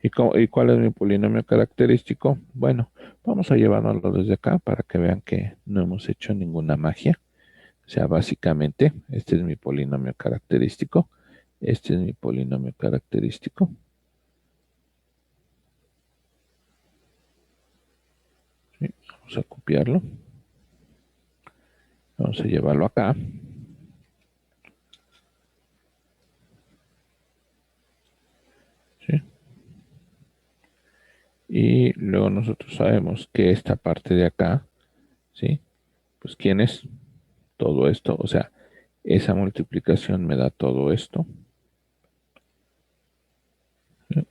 ¿Y cuál es mi polinomio característico? Bueno, vamos a llevárnoslo desde acá para que vean que no hemos hecho ninguna magia. O sea, básicamente, este es mi polinomio característico. Este es mi polinomio característico. ¿Sí? Vamos a copiarlo. Vamos a llevarlo acá. ¿Sí? Y luego nosotros sabemos que esta parte de acá, ¿sí? Pues ¿quién es? Todo esto, o sea, esa multiplicación me da todo esto. ¿Sí?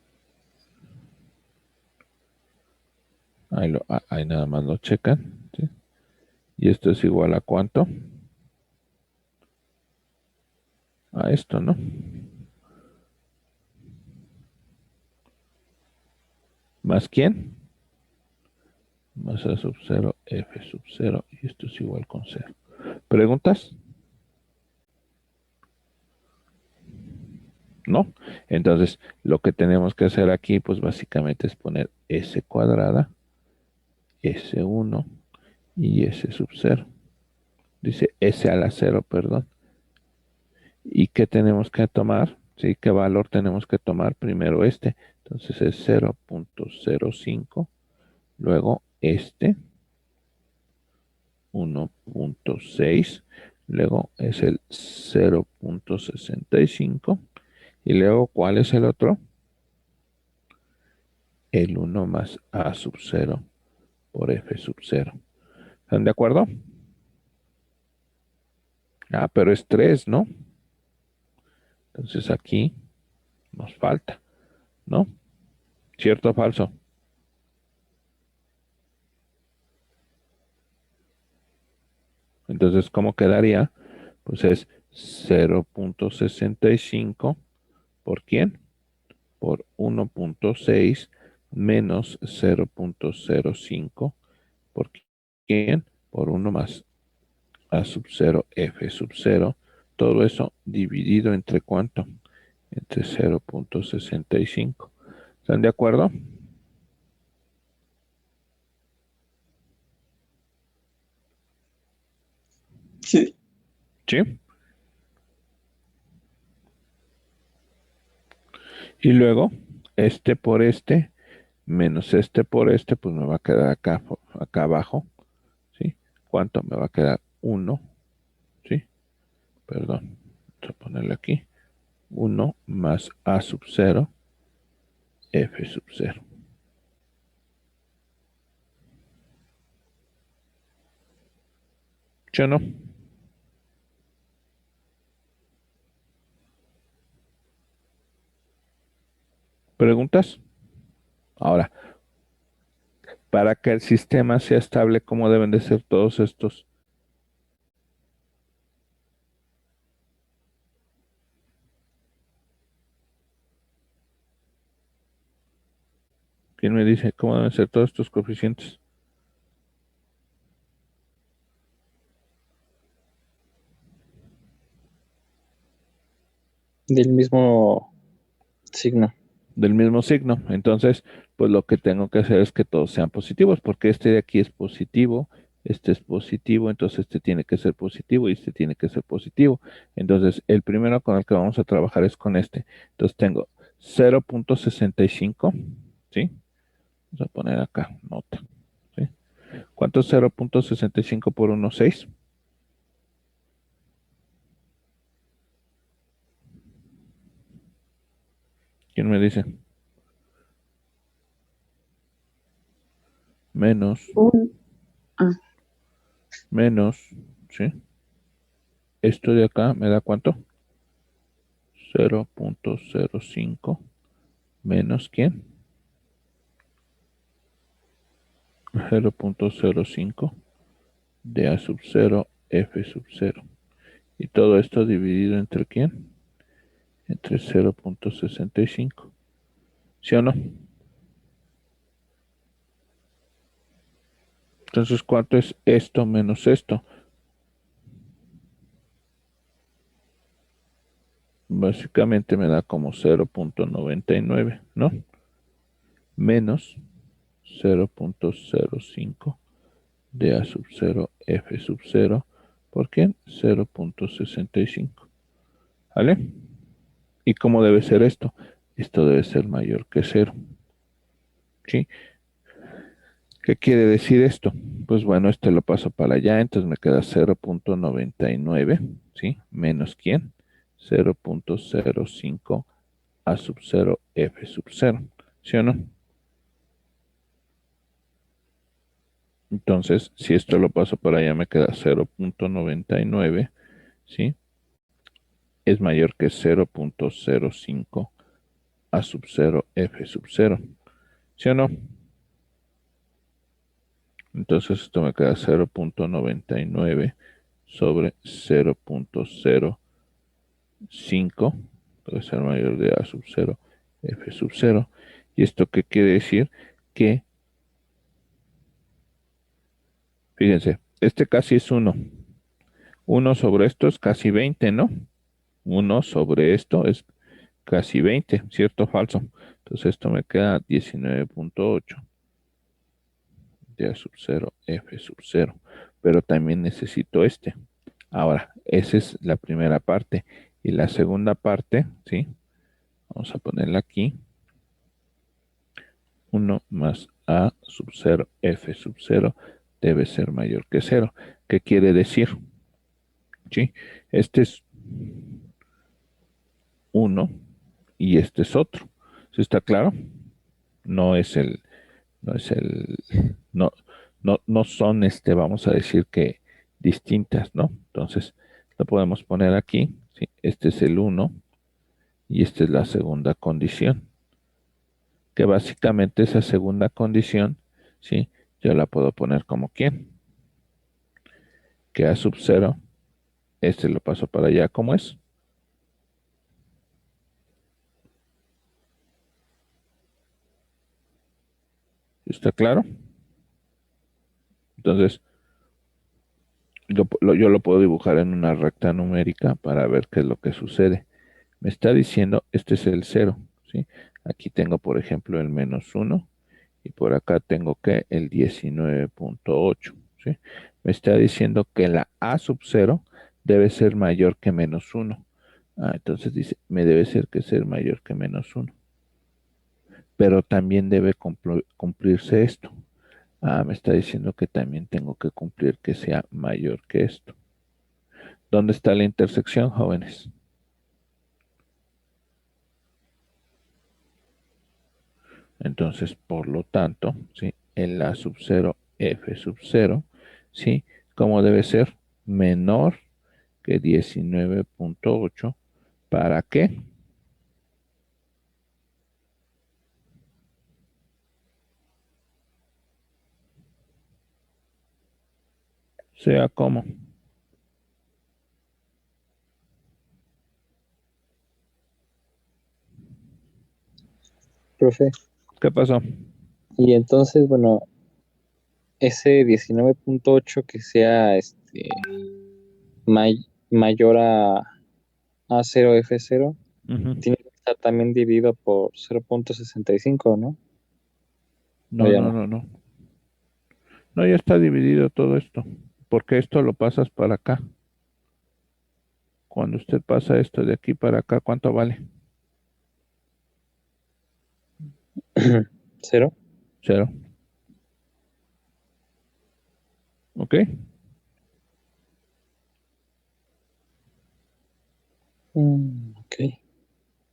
Ahí nada más lo checan, ¿sí? Y esto es igual a ¿cuánto? A esto, ¿no? ¿Más quién? Más A sub 0, F sub 0, y esto es igual con 0. ¿Preguntas? ¿No? Entonces, lo que tenemos que hacer aquí, pues básicamente es poner S cuadrada, S1 y S sub 0. Dice S a la 0, perdón. ¿Y qué tenemos que tomar? ¿Sí? ¿Qué valor tenemos que tomar? Primero este. Entonces es 0.05. Luego este. 1.6, luego es el 0.65 y luego ¿cuál es el otro? El 1 más A sub 0 por F sub 0. ¿Están de acuerdo? Ah, pero es 3, ¿no? Entonces aquí nos falta, ¿no? ¿Cierto o falso? Entonces, ¿cómo quedaría? Pues es 0.65 ¿por quién? Por 1.6 menos 0.05 ¿por quién? Por 1 más A sub 0 F sub 0. Todo eso dividido entre ¿cuánto? Entre 0.65. ¿Están de acuerdo? Sí. Sí. Y luego, este por este, menos este por este, pues me va a quedar acá, acá abajo, ¿sí? ¿Cuánto me va a quedar? 1, ¿sí? Perdón, vamos a ponerle aquí. 1 más A sub 0, F sub 0. ¿Sí o no? ¿Preguntas? Ahora, para que el sistema sea estable, ¿cómo deben de ser todos estos? ¿Quién me dice cómo deben ser todos estos coeficientes? Del mismo signo. Del mismo signo. Entonces, pues lo que tengo que hacer es que todos sean positivos, porque este de aquí es positivo, este es positivo, entonces este tiene que ser positivo y este tiene que ser positivo. Entonces, el primero con el que vamos a trabajar es con este. Entonces tengo 0.65, ¿sí? Vamos a poner acá, nota, ¿sí? ¿Cuánto es 0.65 por 1.6? ¿Quién me dice? Menos, Ah, menos, ¿sí? Esto de acá me da ¿cuánto? 0.05 menos ¿quién? 0.05 de A sub 0 F sub 0. Y todo esto dividido entre ¿quién? Entre 0.65. ¿Sí o no? Entonces, ¿cuánto es esto menos esto? Básicamente me da como 0.99, ¿no? Menos 0.05 de A sub 0 F sub 0. ¿Por qué? 0.65. ¿Vale? ¿Y cómo debe ser esto? Esto debe ser mayor que 0. ¿Sí? ¿Qué quiere decir esto? Pues bueno, este lo paso para allá, entonces me queda 0.99, ¿sí? Menos ¿quién? 0.05 A sub 0 F sub 0, ¿sí o no? Entonces, si esto lo paso para allá, me queda 0.99, ¿sí? Es mayor que 0.05 A sub 0 F sub 0, ¿sí o no? Entonces esto me queda 0.99 sobre 0.05, puede ser mayor de A sub 0, F sub 0. ¿Y esto qué quiere decir? Que, fíjense, este casi es 1. 1 sobre esto es casi 20, ¿no? 1 sobre esto es casi 20, ¿cierto o falso? Entonces esto me queda 19.8 de A sub 0, F sub 0. Pero también necesito este. Ahora, esa es la primera parte. Y la segunda parte, ¿sí? Vamos a ponerla aquí. 1 más A sub 0, F sub 0 debe ser mayor que 0. ¿Qué quiere decir? ¿Sí? Este es uno y este es otro. ¿Sí está claro? No es el, no es el, no, no son vamos a decir que distintas, ¿no? Entonces, lo podemos poner aquí, ¿sí? Este es el uno y esta es la segunda condición, que básicamente esa segunda condición, ¿sí? Yo la puedo poner como quién, que a sub 0, lo paso para allá como es. ¿Está claro? Entonces, yo lo puedo dibujar en una recta numérica para ver qué es lo que sucede. Me está diciendo, este es el 0, ¿sí? Aquí tengo, por ejemplo, el menos 1 y por acá tengo que el 19.8, ¿sí? Me está diciendo que la A sub 0 debe ser mayor que menos 1. Entonces dice, me debe ser que ser mayor que menos 1. Pero también debe cumplirse esto. Me está diciendo que también tengo que cumplir que sea mayor que esto. ¿Dónde está la intersección, jóvenes? Entonces, por lo tanto, ¿sí? El A sub 0, F sub 0, ¿sí? ¿Cómo debe ser? Menor que 19.8. ¿Para qué? Sea como. Profe. ¿Qué pasó? Y entonces, bueno, ese 19.8 que sea mayor a 0F0 Ujú. tiene que estar también dividido por 0.65, ¿no? O No, ya no, no. no, no. No, ya está dividido todo esto. Porque esto lo pasas para acá. Cuando usted pasa esto de aquí para acá, ¿cuánto vale? ¿Cero? 0. ¿Ok? Ok.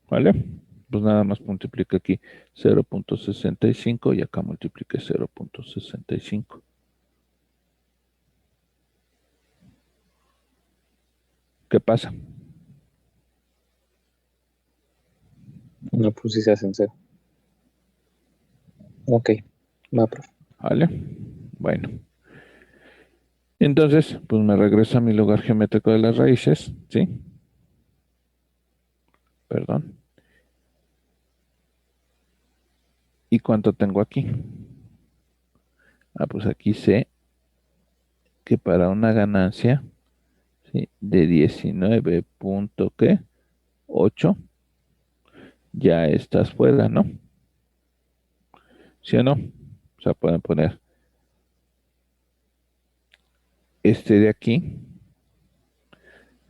¿Vale? Pues nada más multiplica aquí 0.65 y acá multiplique 0.65. ¿Qué pasa? No, pues sí se hacen cero. Ok. Va, profe. ¿Vale? Bueno. Entonces, pues me regreso a mi lugar geométrico de las raíces, ¿sí? Perdón. ¿Y cuánto tengo aquí? Pues aquí sé que para una ganancia, ¿sí? De 19 punto, ¿qué? 8, ya estás fuera, ¿no? ¿Sí o no? O sea, pueden poner de aquí,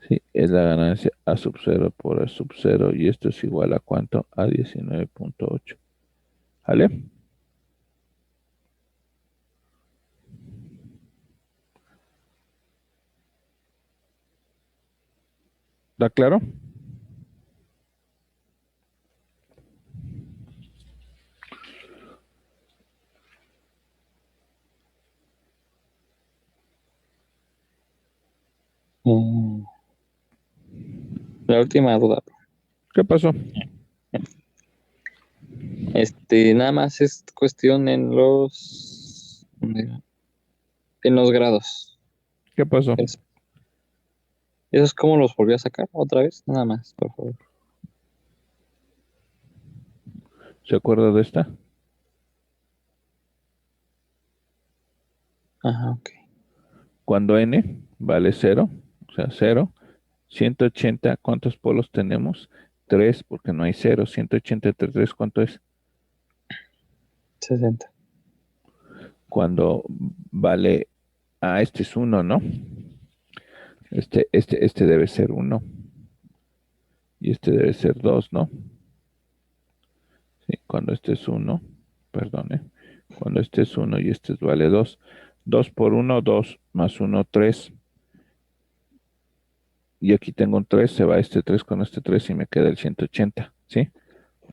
¿sí? Es la ganancia A sub 0 por A sub 0 y esto es igual a ¿cuánto? A 19.8. ¿Vale? ¿Está claro? Mm, La última duda. ¿Qué pasó? Nada más es cuestión en los grados. ¿Qué pasó? Es- ¿Eso es como los volví a sacar otra vez? Nada más, por favor. ¿Se acuerda de esta? Ajá, ok. Cuando n vale 0, o sea, 0, 180, ¿cuántos polos tenemos? 3, porque no hay 0. 180 entre 3, ¿cuánto es? 60. Cuando vale, este es 1, ¿no? Este debe ser 1 y este debe ser 2, ¿no? Sí, cuando este es 1, perdón, cuando este es 1 y este vale 2. 2 por 1, 2 más 1, 3. Y aquí tengo un 3, se va este 3 con este 3 y me queda el 180, ¿sí?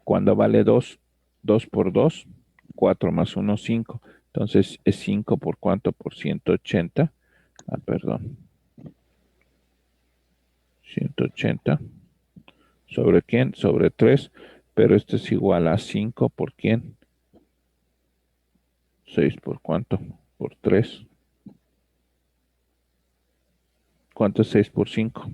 Cuando vale 2, 2 por 2, 4 más 1, 5. Entonces, ¿es 5 por cuánto? Por 180. Ah, perdón. 180. ¿Sobre quién? Sobre 3. Pero esto es igual a 5 por quién? 6 por cuánto? Por 3. ¿Cuánto es 6 por 5?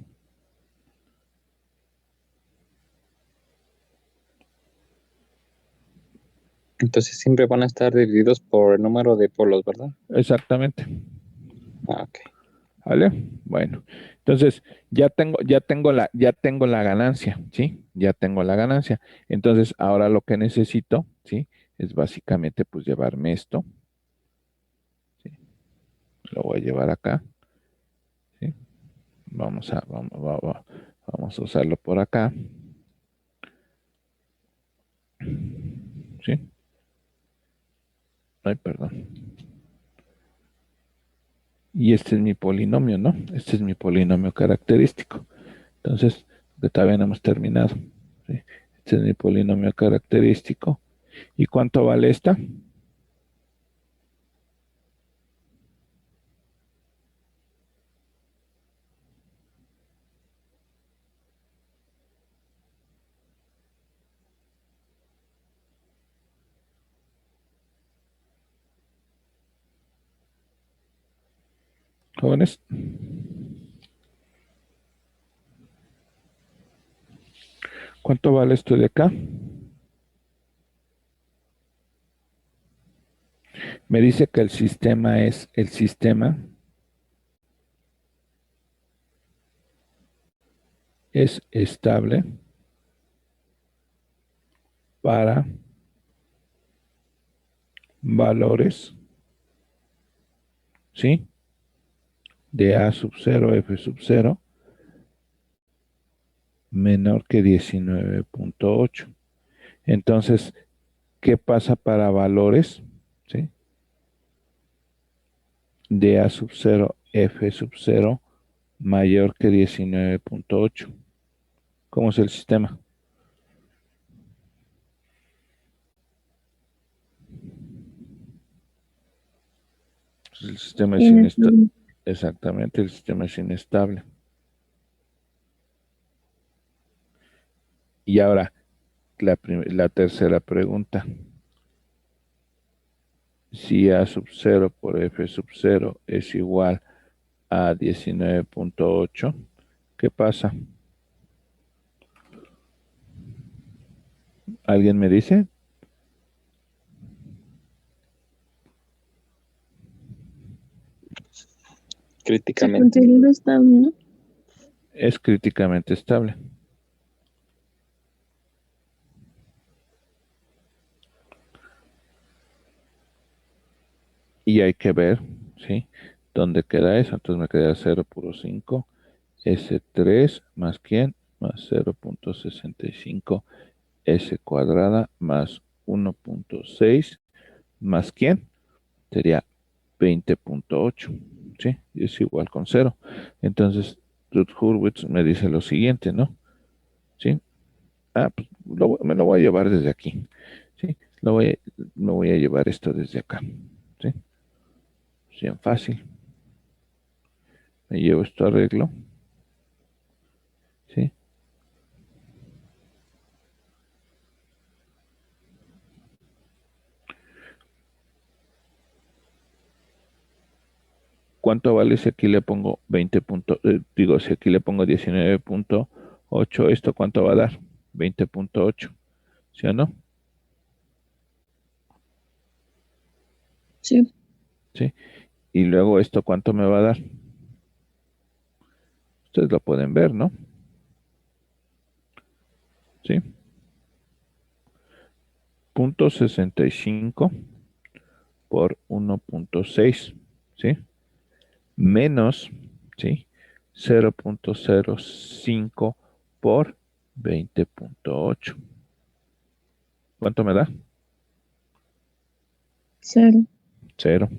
Entonces siempre van a estar divididos por el número de polos, ¿verdad? Exactamente. Ah, ok. ¿Vale? Bueno, entonces ya tengo la ganancia, ¿sí? Ya tengo la ganancia. Entonces, ahora lo que necesito, ¿sí? Es básicamente pues llevarme esto, ¿sí? Lo voy a llevar acá, ¿sí? Vamos a usarlo por acá, ¿sí? Ay, perdón. Y este es mi polinomio, ¿no? Este es mi polinomio característico. Entonces, que todavía no hemos terminado, ¿sí? Este es mi polinomio característico. ¿Y cuánto vale esta? Jóvenes. ¿Cuánto vale esto de acá? Me dice que el sistema es estable para valores, ¿sí? De A sub 0, F sub 0, menor que 19.8. Entonces, ¿qué pasa para valores, ¿sí? De A sub 0, F sub 0, mayor que 19.8. ¿Cómo es el sistema? Pues el sistema es inestable. Inestable. Exactamente, el sistema es inestable. Y ahora, la tercera pregunta. Si A sub 0 por F sub 0 es igual a 19.8, ¿qué pasa? ¿Alguien me dice? Se Críticamente. considera estable, ¿no? Es críticamente estable. Y hay que ver, ¿sí? ¿Dónde queda eso? Entonces me queda 0.5, S3 más quién? Más 0.65 S cuadrada más 1.6 más quién? Sería 20.8, ¿sí? Y es igual con 0. Entonces, Ruth Hurwitz me dice lo siguiente, ¿no? ¿Sí? Ah, pues me lo voy a llevar desde aquí, ¿sí? Me voy a llevar esto desde acá, ¿sí? Bien fácil. Me llevo esto arreglo, ¿sí? ¿Cuánto vale si aquí le pongo 20 digo, si aquí le pongo 19.8, esto cuánto va a dar? 20.8, ¿sí o no? Sí. ¿Sí? Y luego esto cuánto me va a dar. Ustedes lo pueden ver, ¿no? ¿Sí? 0.65 por 1.6, ¿sí? Menos, ¿sí? 0.05 por 20.8. ¿Cuánto me da? Cero. 0.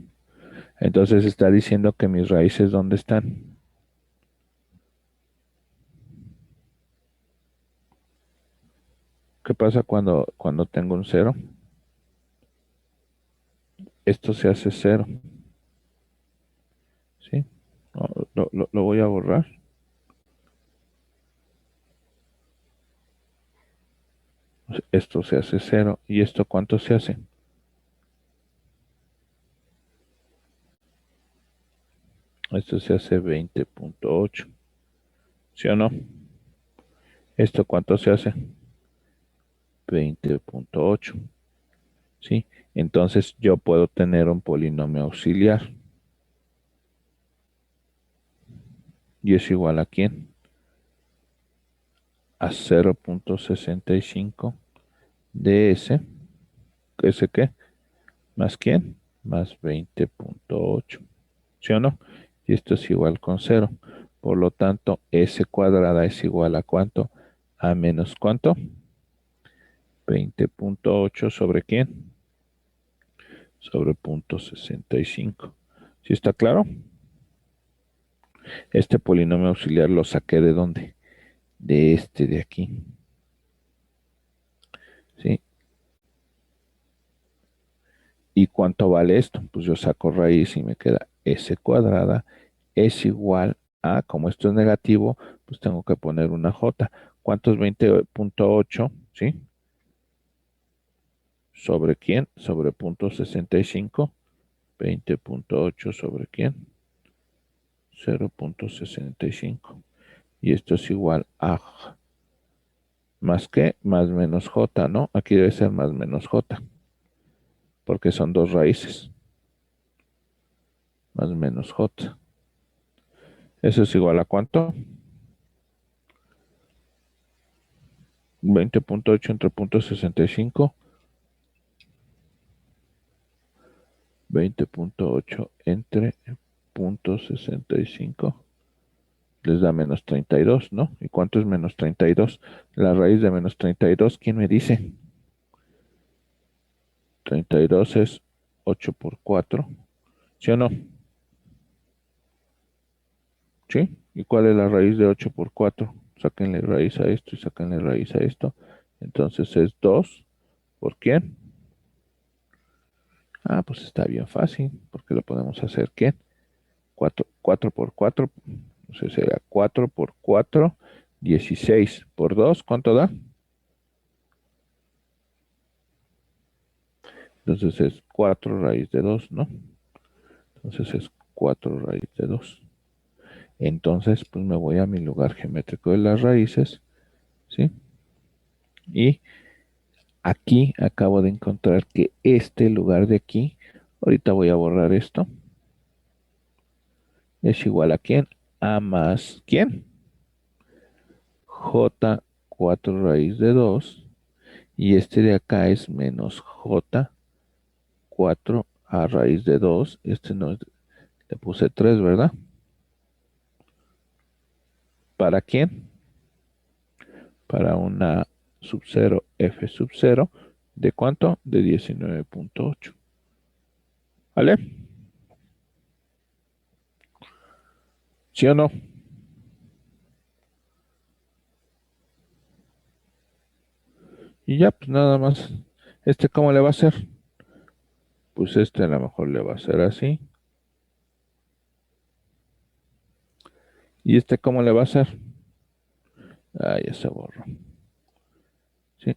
Entonces está diciendo que mis raíces, ¿dónde están? ¿Qué pasa cuando tengo un cero? Esto se hace cero, ¿sí? No, lo voy a borrar. Esto se hace cero. ¿Y esto cuánto se hace? Esto se hace 20.8. ¿Sí o no? ¿Esto cuánto se hace? 20.8. ¿Sí? Entonces yo puedo tener un polinomio auxiliar. ¿Y es igual a quién? A 0.65 de ese. ¿Ese qué? ¿Más quién? Más 20.8. ¿Sí o no? Y esto es igual con cero. Por lo tanto, S cuadrada es igual a ¿cuánto? A menos ¿cuánto? 20.8 sobre quién? Sobre 0.65. ¿Sí está claro? Este polinomio auxiliar lo saqué ¿de dónde? De este de aquí. ¿Sí? ¿Y cuánto vale esto? Pues yo saco raíz y me queda S cuadrada es igual a, como esto es negativo, pues tengo que poner una J. ¿Cuánto es 20.8? ¿Sí? ¿Sobre quién? Sobre 0.65. 20.8 sobre quién? 0.65. Y esto es igual a más que más menos J, ¿no? Aquí debe ser más menos J, porque son dos raíces. Más menos J. ¿Eso es igual a cuánto? 20.8 entre 0.65. 20.8 entre 0.65 les da menos 32, ¿no? ¿Y cuánto es menos 32? La raíz de menos 32, ¿quién me dice? 32 es 8 por 4, ¿sí o no? ¿Sí? ¿Y cuál es la raíz de 8 por 4? Sáquenle raíz a esto y sáquenle raíz a esto. Entonces es 2. ¿Por quién? Ah, pues está bien fácil, porque lo podemos hacer, ¿quién? 4 por 4, o sea, será 4 por 4, 16 por 2, ¿cuánto da? Entonces es 4 raíz de 2, ¿no? Entonces es 4 raíz de 2. Entonces, pues me voy a mi lugar geométrico de las raíces, ¿sí? Y aquí acabo de encontrar que este lugar de aquí, ahorita voy a borrar esto, es igual a quién? A más ¿quién? J 4 raíz de 2. Y este de acá es menos J 4 a raíz de 2. Este no es, le puse 3, ¿verdad? ¿Para quién? Para una sub 0 F sub 0. ¿De cuánto? De 19.8. ¿Vale? ¿Sí o no? Y ya, pues nada más. ¿Cómo le va a hacer? Pues a lo mejor le va a hacer así. ¿Y cómo le va a hacer? Ah, ya se borró. ¿Sí?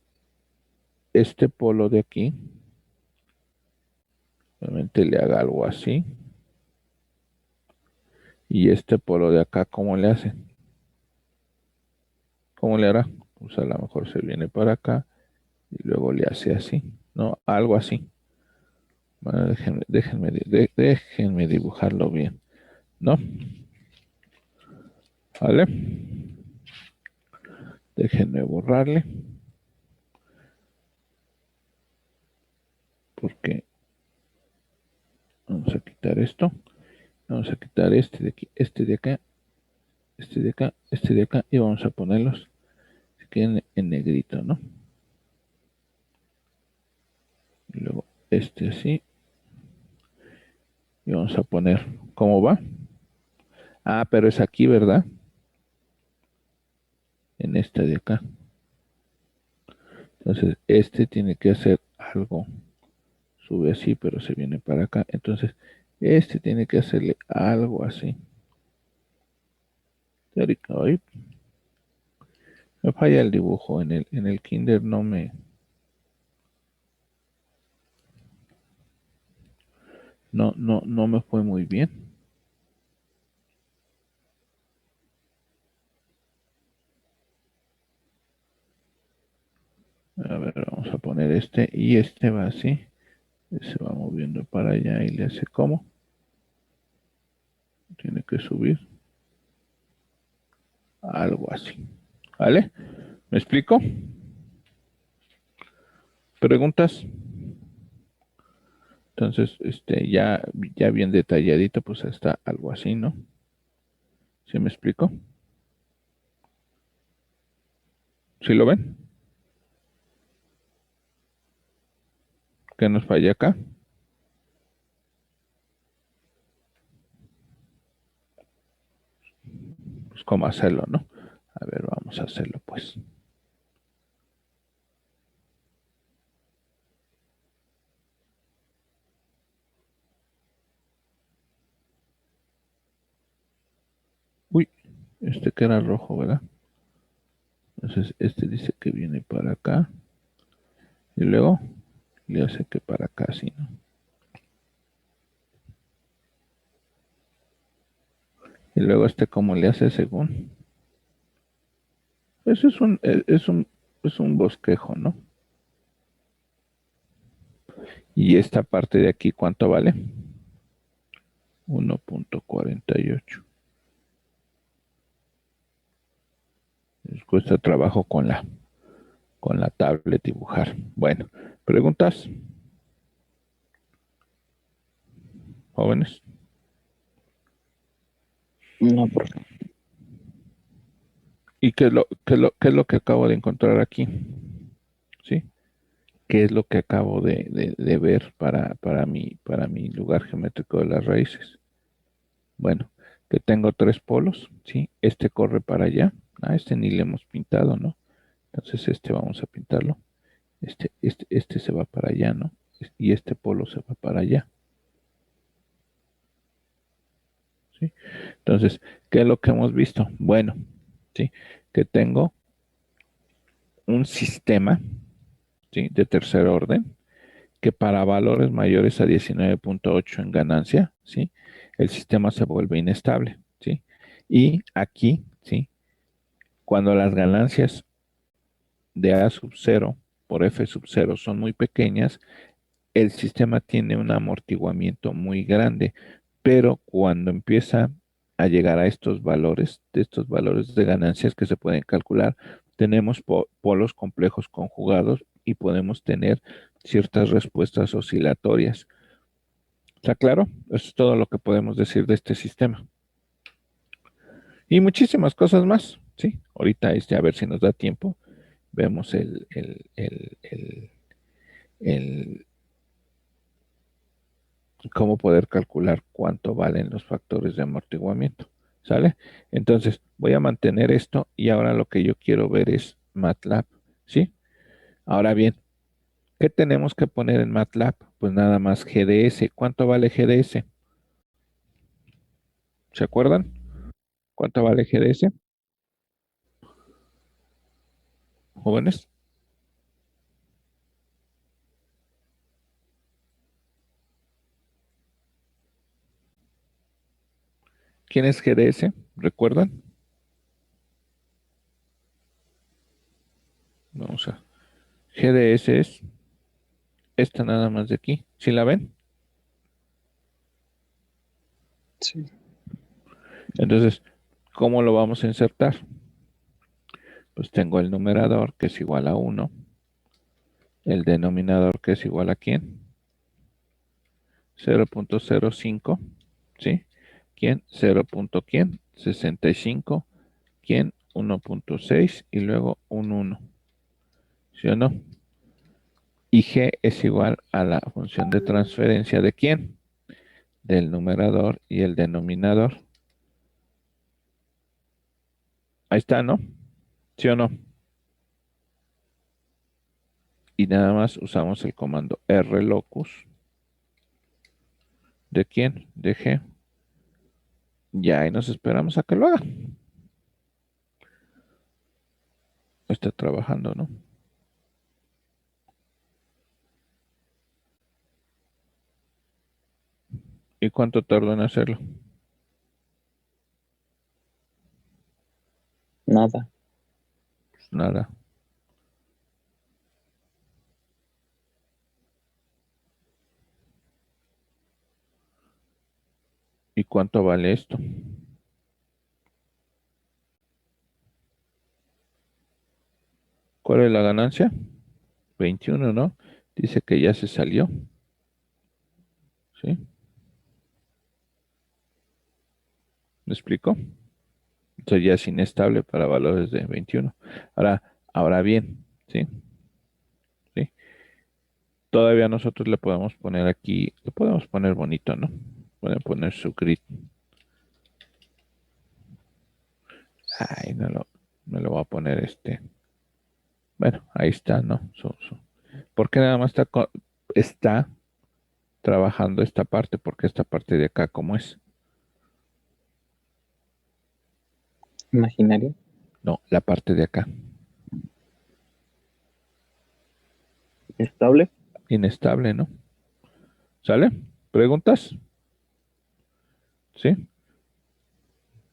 Este polo de aquí, obviamente le haga algo así. Y este polo de acá, ¿cómo le hace? ¿Cómo le hará? Pues a lo mejor se viene para acá y luego le hace así, ¿no? Algo así. Bueno, déjenme dibujarlo bien, ¿no? ¿Vale? Déjenme borrarle, porque vamos a quitar esto. Vamos a quitar este de aquí, este de acá, este de acá, este de acá, y vamos a ponerlos que queden en negrito, ¿no? Y luego este así, Y vamos a poner cómo va. Ah, pero es aquí, ¿verdad? En este de acá. Entonces, este tiene que hacer algo. Sube así, pero se viene para acá. Entonces, este tiene que hacerle algo así. Ay, me falla el dibujo. En el kinder no me fue muy bien. A ver, vamos a poner este y este va así. Se va moviendo para allá y le hace como. Tiene que subir. Algo así. ¿Vale? ¿Me explico? ¿Preguntas? Entonces, ya bien detalladito, pues está algo así, ¿no? ¿Sí me explico? ¿Sí lo ven? ¿Qué nos falla acá? Pues cómo hacerlo, ¿no? A ver, vamos a hacerlo, pues. Uy, este que era rojo, ¿verdad? Entonces, este dice que viene para acá. Y luego le hace que para acá, ¿sí, no? Y luego cómo le hace según. Eso es un bosquejo, ¿no? Y esta parte de aquí, ¿cuánto vale? 1.48. Les cuesta trabajo con la tablet dibujar. Bueno, ¿preguntas, jóvenes? No, profe. ¿Y qué es lo que acabo de encontrar aquí? ¿Sí? ¿Qué es lo que acabo de ver para mi lugar geométrico de las raíces? Bueno, que tengo tres polos, ¿sí? Este corre para allá. Este ni le hemos pintado, ¿no? Entonces vamos a pintarlo. Este se va para allá, ¿no? Y este polo se va para allá, ¿sí? Entonces, ¿qué es lo que hemos visto? Bueno, ¿sí? Que tengo un sistema, ¿sí? De tercer orden, que para valores mayores a 19.8 en ganancia, ¿sí? El sistema se vuelve inestable, ¿sí? Y aquí, ¿sí? Cuando las ganancias de A sub 0 por F sub 0 son muy pequeñas, el sistema tiene un amortiguamiento muy grande, pero cuando empieza a llegar a estos valores de ganancias que se pueden calcular, tenemos polos complejos conjugados y podemos tener ciertas respuestas oscilatorias. ¿Está claro? Eso es todo lo que podemos decir de este sistema. Y muchísimas cosas más, ¿sí? Ahorita a ver si nos da tiempo. Vemos el cómo poder calcular cuánto valen los factores de amortiguamiento. ¿Sale? Entonces, voy a mantener esto y ahora lo que yo quiero ver es MATLAB. ¿Sí? Ahora bien, ¿qué tenemos que poner en MATLAB? Pues nada más GDS. ¿Cuánto vale GDS? ¿Se acuerdan? ¿Cuánto vale GDS? Jóvenes. ¿Quién es GDS? ¿Recuerdan? Vamos a. GDS es esta nada más de aquí. ¿Sí la ven? Sí. Entonces, ¿cómo lo vamos a insertar? Pues tengo el numerador que es igual a 1, el denominador que es igual a ¿quién? 0.05, ¿sí? ¿Quién? 0. ¿Quién? 65, ¿quién? 1.6 y luego un 1, ¿sí o no? Y G es igual a la función de transferencia de ¿quién? del numerador y el denominador. Ahí está, ¿no? ¿Sí o no? Y nada más usamos el comando rlocus. ¿De quién? De G. Ya, y nos esperamos a que lo haga. Está trabajando, ¿no? ¿Y cuánto tardó en hacerlo? Nada. Pues nada. ¿Y cuánto vale esto? ¿Cuál es la ganancia? 21, ¿no? Dice que ya se salió. ¿Sí? ¿Me explico? Entonces ya es inestable para valores de 21. Ahora bien, ¿sí? ¿Sí? Todavía nosotros le podemos poner aquí, le podemos poner bonito, ¿no? Pueden poner su grid. Ay, no lo voy a poner este. Bueno, ahí está, ¿no? ¿Por qué nada más está trabajando esta parte? Porque esta parte de acá, ¿cómo es? Imaginario. No, la parte de acá. Estable. Inestable, ¿no? ¿Sale? ¿Preguntas? ¿Sí?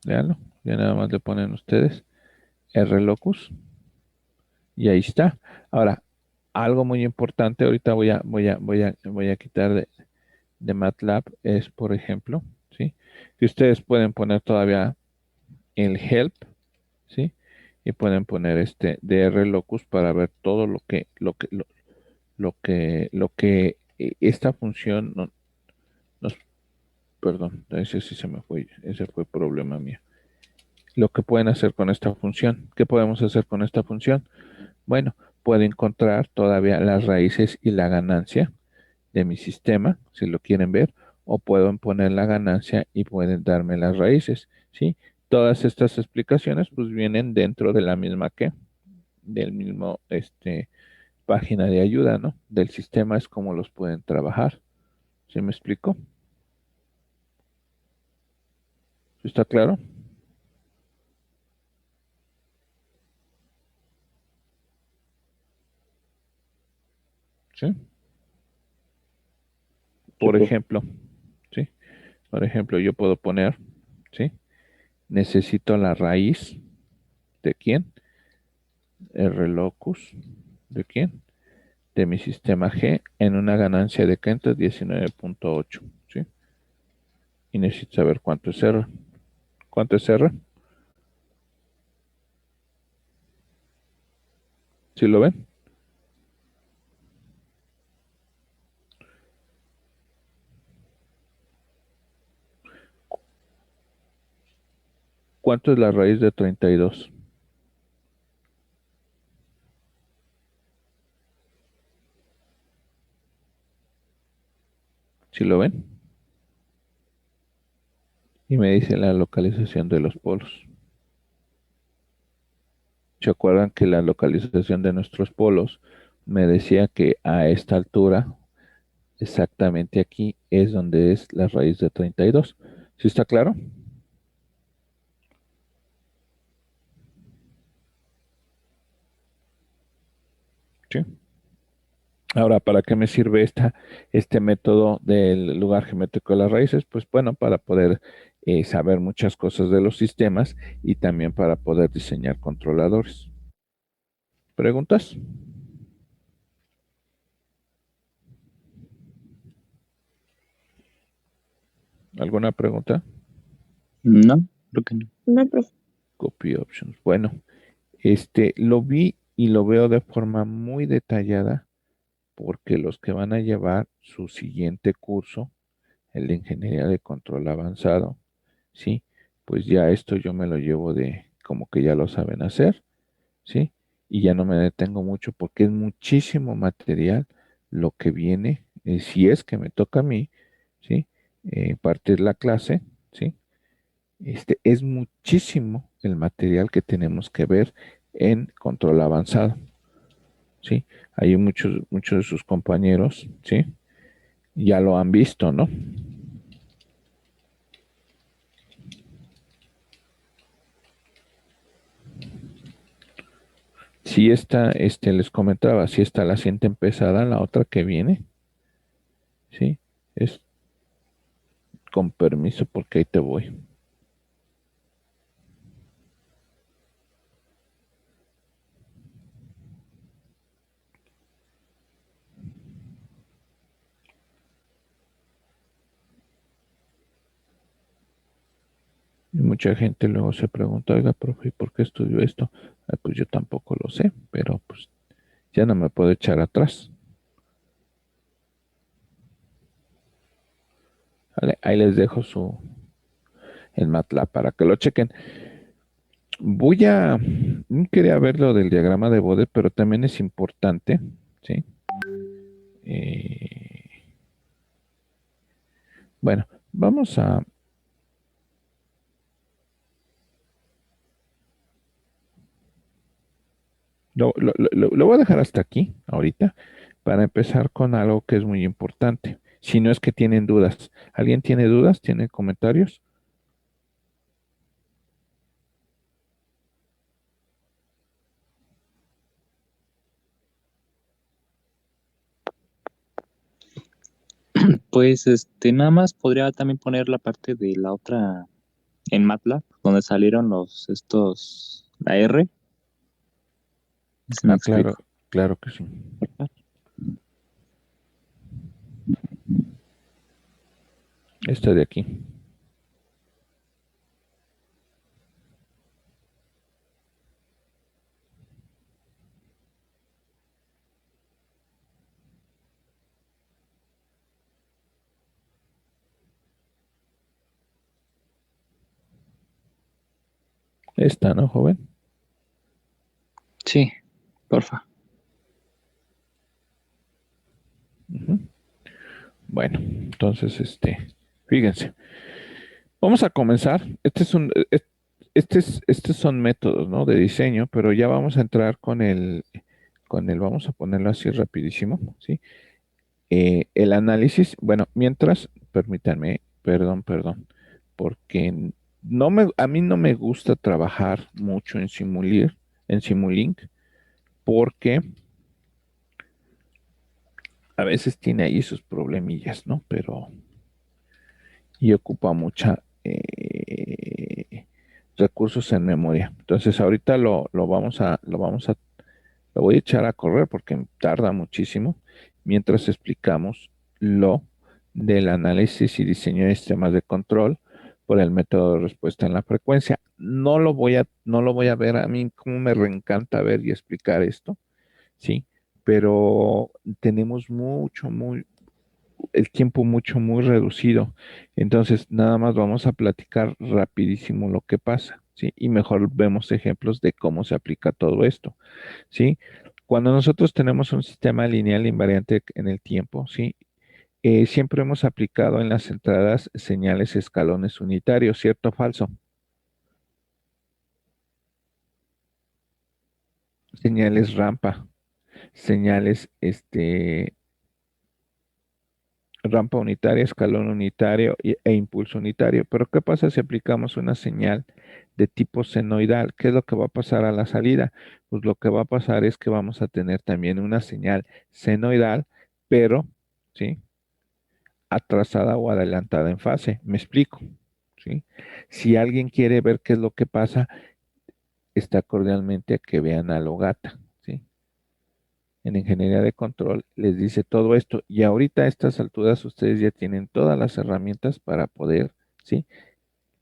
Veanlo. Ya nada más le ponen ustedes rlocus y ahí está. Ahora, algo muy importante, ahorita voy a quitar de MATLAB es, por ejemplo, ¿sí? Que ustedes pueden poner todavía el help, ¿sí? Y pueden poner este dr locus para ver todo lo que esta función nos, perdón, ese sí se me fue, ese fue problema mío. Lo que pueden hacer con esta función. ¿Qué podemos hacer con esta función? Bueno, puedo encontrar todavía las raíces y la ganancia de mi sistema, si lo quieren ver, o puedo poner la ganancia y pueden darme las raíces, ¿sí? Todas estas explicaciones pues vienen dentro de la misma del mismo, página de ayuda, ¿no? Del sistema es como los pueden trabajar. ¿Sí me explico? ¿Sí está claro? ¿Sí? Sí, Por profe. ejemplo, ¿sí? Por ejemplo, yo puedo poner, ¿sí? Necesito la raíz de quién? Rlocus. ¿De quién? De mi sistema G en una ganancia de Kent 19.8, ¿sí? Y necesito saber cuánto es R. ¿Cuánto es R? ¿Sí lo ven? ¿Cuánto es la raíz de 32? ¿Sí lo ven? Y me dice la localización de los polos. ¿Se acuerdan que la localización de nuestros polos me decía que a esta altura, exactamente aquí, es donde es la raíz de 32? ¿Sí está claro? Sí. Ahora, ¿para qué me sirve este método del lugar geométrico de las raíces? Pues bueno, para poder saber muchas cosas de los sistemas y también para poder diseñar controladores. ¿Preguntas? ¿Alguna pregunta? No, creo que no. No, profe. Copy options. Bueno, lo vi y lo veo de forma muy detallada porque los que van a llevar su siguiente curso, el de Ingeniería de Control Avanzado, ¿sí? Pues ya esto yo me lo llevo de como que ya lo saben hacer, ¿sí? Y ya no me detengo mucho porque es muchísimo material lo que viene, si es que me toca a mí, ¿sí? impartir la clase, ¿sí? Es muchísimo el material que tenemos que ver en control avanzado, ¿sí? Hay muchos de sus compañeros, ¿sí? Ya lo han visto, ¿no? Si esta, les comentaba, si esta la sienten pesada, la otra que viene, ¿sí? Es con permiso porque ahí te voy. Y mucha gente luego se pregunta, oiga, profe, ¿por qué estudio esto? Pues yo tampoco lo sé, pero pues ya no me puedo echar atrás. ¿Vale? Ahí les dejo el MATLAB para que lo chequen. Quería ver lo del diagrama de Bode, pero también es importante, ¿sí? Eh, bueno, vamos a... Lo voy a dejar hasta aquí, ahorita, para empezar con algo que es muy importante. Si no es que tienen dudas. ¿Alguien tiene dudas? ¿Tiene comentarios? Pues nada más podría también poner la parte de la otra en MATLAB, donde salieron la R. Si me Ah, claro, explico. claro que sí. Esta de aquí. Esta, ¿no, joven? Sí, porfa. Ujú. Bueno, entonces, fíjense. Vamos a comenzar. Estos son métodos, ¿no? De diseño, pero ya vamos a entrar vamos a ponerlo así rapidísimo, ¿sí? El análisis, bueno, mientras, permítanme, perdón, porque a mí no me gusta trabajar mucho en Simulink, porque a veces tiene ahí sus problemillas, ¿no? Y ocupa mucha recursos en memoria. Entonces ahorita lo voy a echar a correr porque tarda muchísimo mientras explicamos lo del análisis y diseño de sistemas de control por el método de respuesta en la frecuencia. No lo voy a ver a mí como me reencanta ver y explicar esto, ¿sí? Pero tenemos el tiempo muy reducido. Entonces, nada más vamos a platicar rapidísimo lo que pasa, ¿sí? Y mejor vemos ejemplos de cómo se aplica todo esto, ¿sí? Cuando nosotros tenemos un sistema lineal invariante en el tiempo, ¿sí? Siempre hemos aplicado en las entradas señales escalones unitarios, ¿cierto o falso? Señales rampa, señales, rampa unitaria, escalón unitario e impulso unitario. Pero ¿qué pasa si aplicamos una señal de tipo senoidal? ¿Qué es lo que va a pasar a la salida? Pues lo que va a pasar es que vamos a tener también una señal senoidal, pero, ¿sí? Atrasada o adelantada en fase. ¿Me explico? ¿Sí? Si alguien quiere ver qué es lo que pasa, está cordialmente a que vean a Logata, ¿sí? En ingeniería de control les dice todo esto y ahorita a estas alturas ustedes ya tienen todas las herramientas para poder, ¿sí?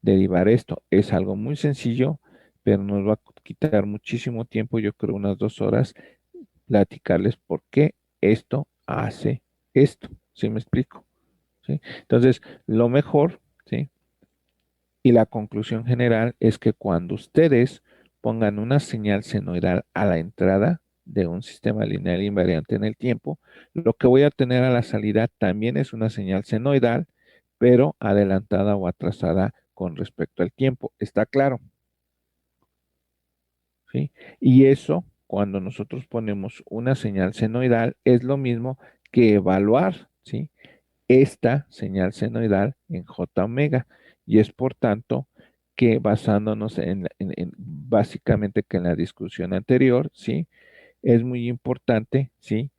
Derivar esto. Es algo muy sencillo, pero nos va a quitar muchísimo tiempo, yo creo unas 2 horas, platicarles por qué esto hace esto. ¿Sí me explico? ¿Sí? Entonces, lo mejor, ¿sí? Y la conclusión general es que cuando ustedes pongan una señal senoidal a la entrada de un sistema lineal invariante en el tiempo, lo que voy a tener a la salida también es una señal senoidal, pero adelantada o atrasada con respecto al tiempo. ¿Está claro? ¿Sí? Y eso, cuando nosotros ponemos una señal senoidal, es lo mismo que evaluar, ¿sí? Esta señal senoidal en J omega. Y es por tanto que basándonos básicamente que en la discusión anterior, ¿sí? Es muy importante, ¿sí?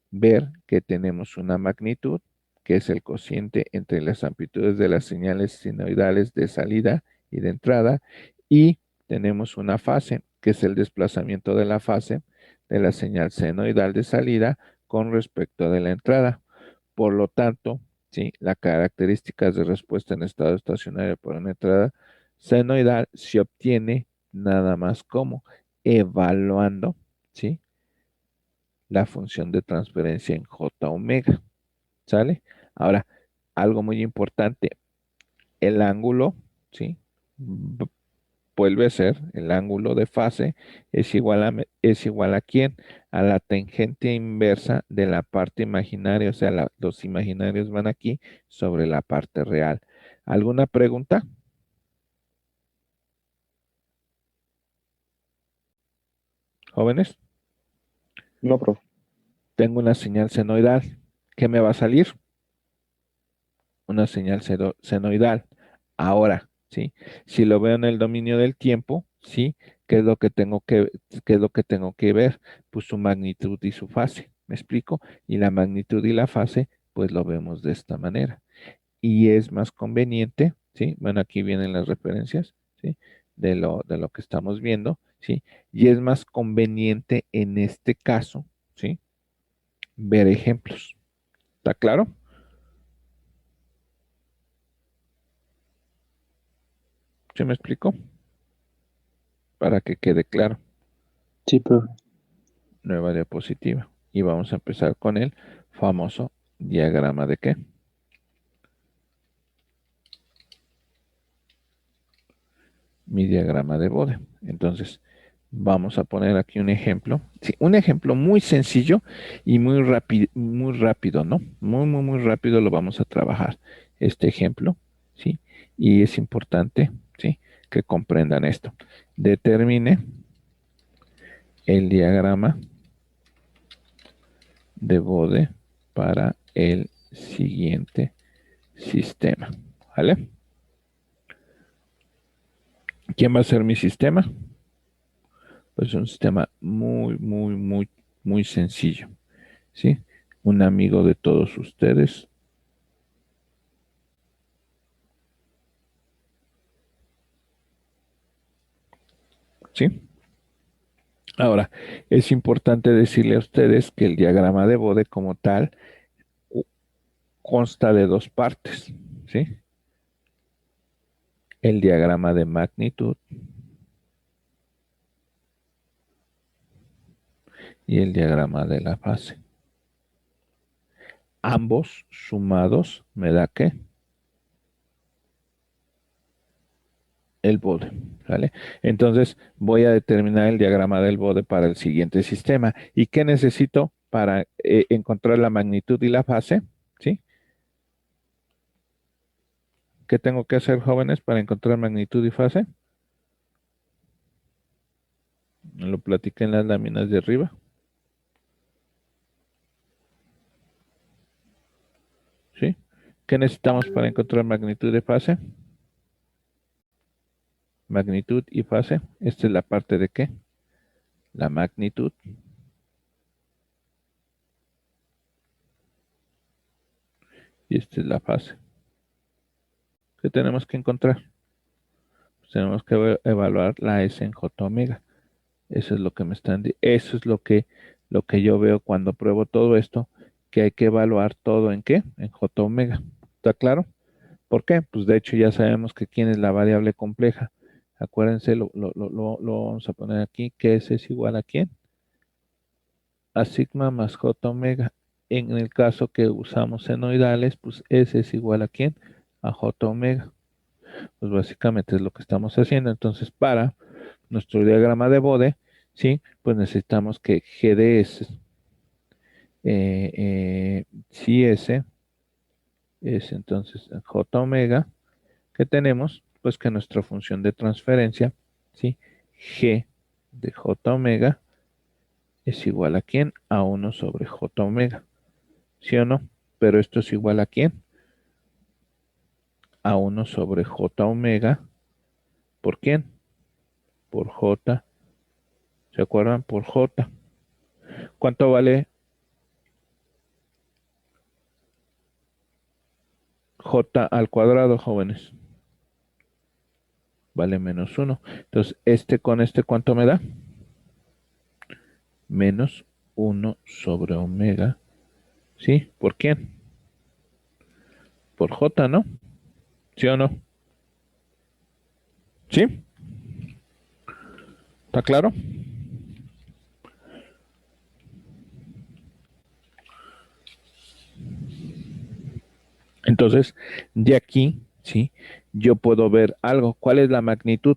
Ver que tenemos una magnitud, que es el cociente entre las amplitudes de las señales senoidales de salida y de entrada, y tenemos una fase, que es el desplazamiento de la fase de la señal senoidal de salida con respecto de la entrada. Por lo tanto, ¿sí? Las características de respuesta en estado estacionario por una entrada senoidal se obtiene nada más como evaluando, ¿sí? La función de transferencia en J omega, ¿sale? Ahora, algo muy importante, el ángulo, ¿sí? Vuelve a ser el ángulo de fase es igual a quién? A la tangente inversa de la parte imaginaria, o sea, los imaginarios van aquí sobre la parte real. ¿Alguna pregunta? Jóvenes, No, profe. tengo una señal senoidal. ¿Qué me va a salir? Una señal senoidal. Ahora, ¿sí? Si lo veo en el dominio del tiempo, ¿sí? ¿Qué es lo que tengo qué es lo que tengo que ver? Pues su magnitud y su fase, ¿me explico? Y la magnitud y la fase, pues lo vemos de esta manera. Y es más conveniente, ¿sí? Bueno, aquí vienen las referencias, ¿sí? De lo que estamos viendo, ¿sí? Y es más conveniente en este caso, ¿sí? Ver ejemplos. ¿Está claro? ¿Se me explicó? Para que quede claro. Sí, profe. Nueva diapositiva. Y vamos a empezar con el famoso diagrama de qué. Mi diagrama de Bode. Entonces, vamos a poner aquí un ejemplo. Sí, un ejemplo muy sencillo y muy rápido, ¿no? Muy rápido lo vamos a trabajar. Este ejemplo, ¿sí? Y es importante, ¿sí? Que comprendan esto. Determine el diagrama de Bode para el siguiente sistema. ¿Vale? ¿Quién va a ser mi sistema? Pues un sistema muy sencillo. ¿Sí? Un amigo de todos ustedes. ¿Sí? Ahora, es importante decirle a ustedes que el diagrama de Bode como tal consta de dos partes. ¿Sí? El diagrama de magnitud y el diagrama de la fase. Ambos sumados me da ¿qué? El bode, ¿vale? Entonces voy a determinar el diagrama del bode para el siguiente sistema. ¿Y qué necesito para encontrar la magnitud y la fase? ¿Sí? ¿Qué tengo que hacer, jóvenes, para encontrar magnitud y fase? Lo platiqué en las láminas de arriba. ¿Sí? ¿Qué necesitamos para encontrar magnitud y fase? Magnitud y fase. Esta es la parte de qué? La magnitud. Y esta es la fase. ¿Qué tenemos que encontrar? Pues tenemos que evaluar la S en J omega. Eso es lo que me están eso es lo que yo veo cuando pruebo todo esto, que hay que evaluar todo en qué, en J omega. ¿Está claro? ¿Por qué? Pues de hecho ya sabemos que quién es la variable compleja. Acuérdense, lo vamos a poner aquí, que S es igual a quién? A sigma más J omega. En el caso que usamos senoidales, pues S es igual a quién? A J omega. Pues básicamente es lo que estamos haciendo. Entonces, para nuestro diagrama de Bode, ¿sí? Pues necesitamos que GDS, si S es entonces J omega, que tenemos, pues que nuestra función de transferencia, ¿sí? G de J omega es igual a ¿quién? A 1 sobre J omega, ¿sí o no? Pero esto es igual a ¿quién? A 1 sobre J omega, ¿por quién? Por J, ¿se acuerdan? Por J. ¿Cuánto vale J al cuadrado, jóvenes? Vale menos 1. Entonces, este con este, ¿cuánto me da? Menos 1 sobre omega. ¿Sí? ¿Por quién? Por J, ¿no? ¿Sí o no? ¿Sí? ¿Está claro? Entonces, de aquí, ¿sí? Yo puedo ver algo. ¿Cuál es la magnitud?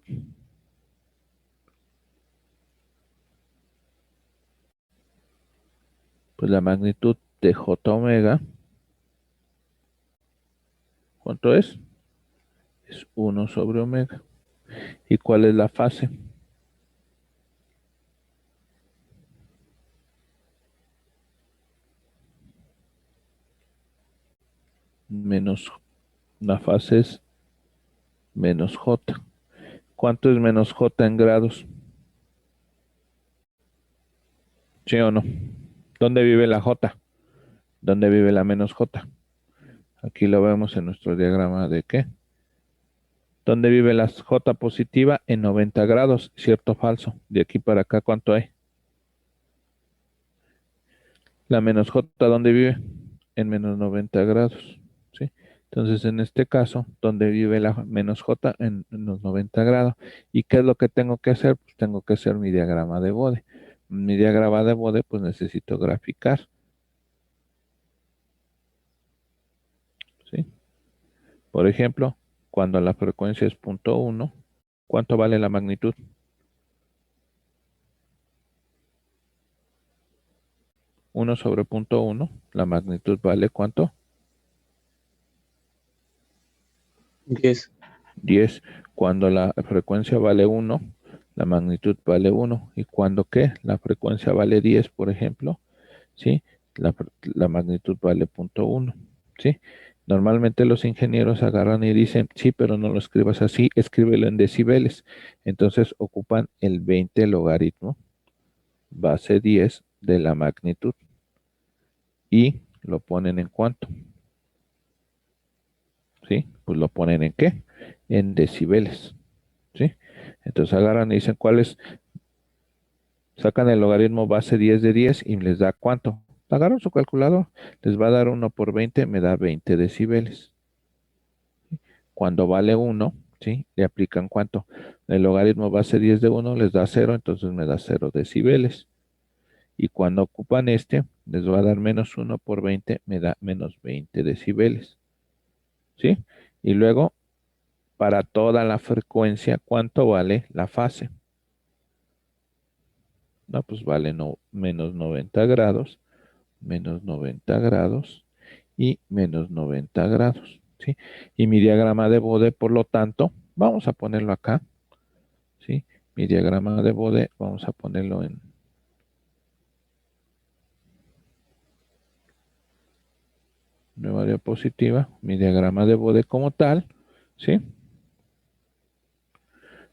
Pues la magnitud de J omega, ¿cuánto es? Es 1 sobre omega. ¿Y cuál es la fase? Menos, la fase es menos J. ¿Cuánto es menos J en grados? ¿Sí o no? ¿Dónde vive la J? ¿Dónde vive la menos J? Aquí lo vemos en nuestro diagrama de qué. ¿Dónde vive la J positiva? En 90 grados, ¿cierto o falso? De aquí para acá, ¿cuánto hay? La menos J, ¿dónde vive? En menos 90 grados, ¿sí? Entonces, en este caso, ¿dónde vive la menos J? En los 90 grados. ¿Y qué es lo que tengo que hacer? Pues tengo que hacer mi diagrama de Bode. Mi diagrama de Bode, pues necesito graficar, ¿sí? Por ejemplo, cuando la frecuencia es 0.1, ¿cuánto vale la magnitud? 1 sobre 0.1, la magnitud vale ¿cuánto? 10. 10. Cuando la frecuencia vale 1, la magnitud vale 1. ¿Y cuando qué? La frecuencia vale 10, por ejemplo, ¿sí? La magnitud vale 0.1, ¿sí? Normalmente los ingenieros agarran y dicen, sí, pero no lo escribas así, escríbelo en decibeles. Entonces ocupan el 20 logaritmo base 10 de la magnitud y lo ponen en cuánto, ¿sí? Pues lo ponen en qué? En decibeles, ¿sí? Entonces agarran y dicen, ¿cuál es? Sacan el logaritmo base 10 de 10 y les da ¿cuánto? Agarran su calculador, les va a dar 1 por 20, me da 20 decibeles. Cuando vale 1, ¿sí? Le aplican ¿cuánto? El logaritmo base 10 de 1 les da 0, entonces me da 0 decibeles. Y cuando ocupan este, les va a dar menos 1 por 20, me da menos 20 decibeles, ¿sí? Y luego, para toda la frecuencia, ¿cuánto vale la fase? No, pues vale menos 90 grados, menos 90 grados y menos 90 grados, ¿sí? Y mi diagrama de Bode, por lo tanto, vamos a ponerlo acá, ¿sí? Mi diagrama de Bode, vamos a ponerlo en nueva diapositiva, mi diagrama de Bode como tal, ¿sí?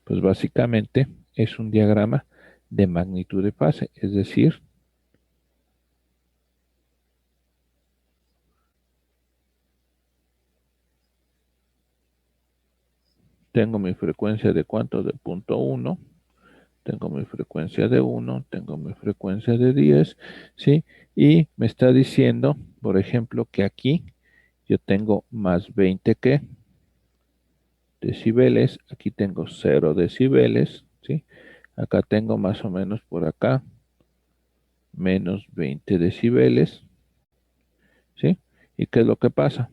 Pues básicamente es un diagrama de magnitud de fase, es decir, tengo mi frecuencia de cuánto, de 0.1, tengo mi frecuencia de 1, tengo mi frecuencia de 10, ¿sí? Y me está diciendo, por ejemplo, que aquí yo tengo más 20 ¿qué? Decibeles, aquí tengo 0 decibeles, ¿sí? Acá tengo más o menos por acá menos 20 decibeles, ¿sí? ¿Y qué es lo que pasa?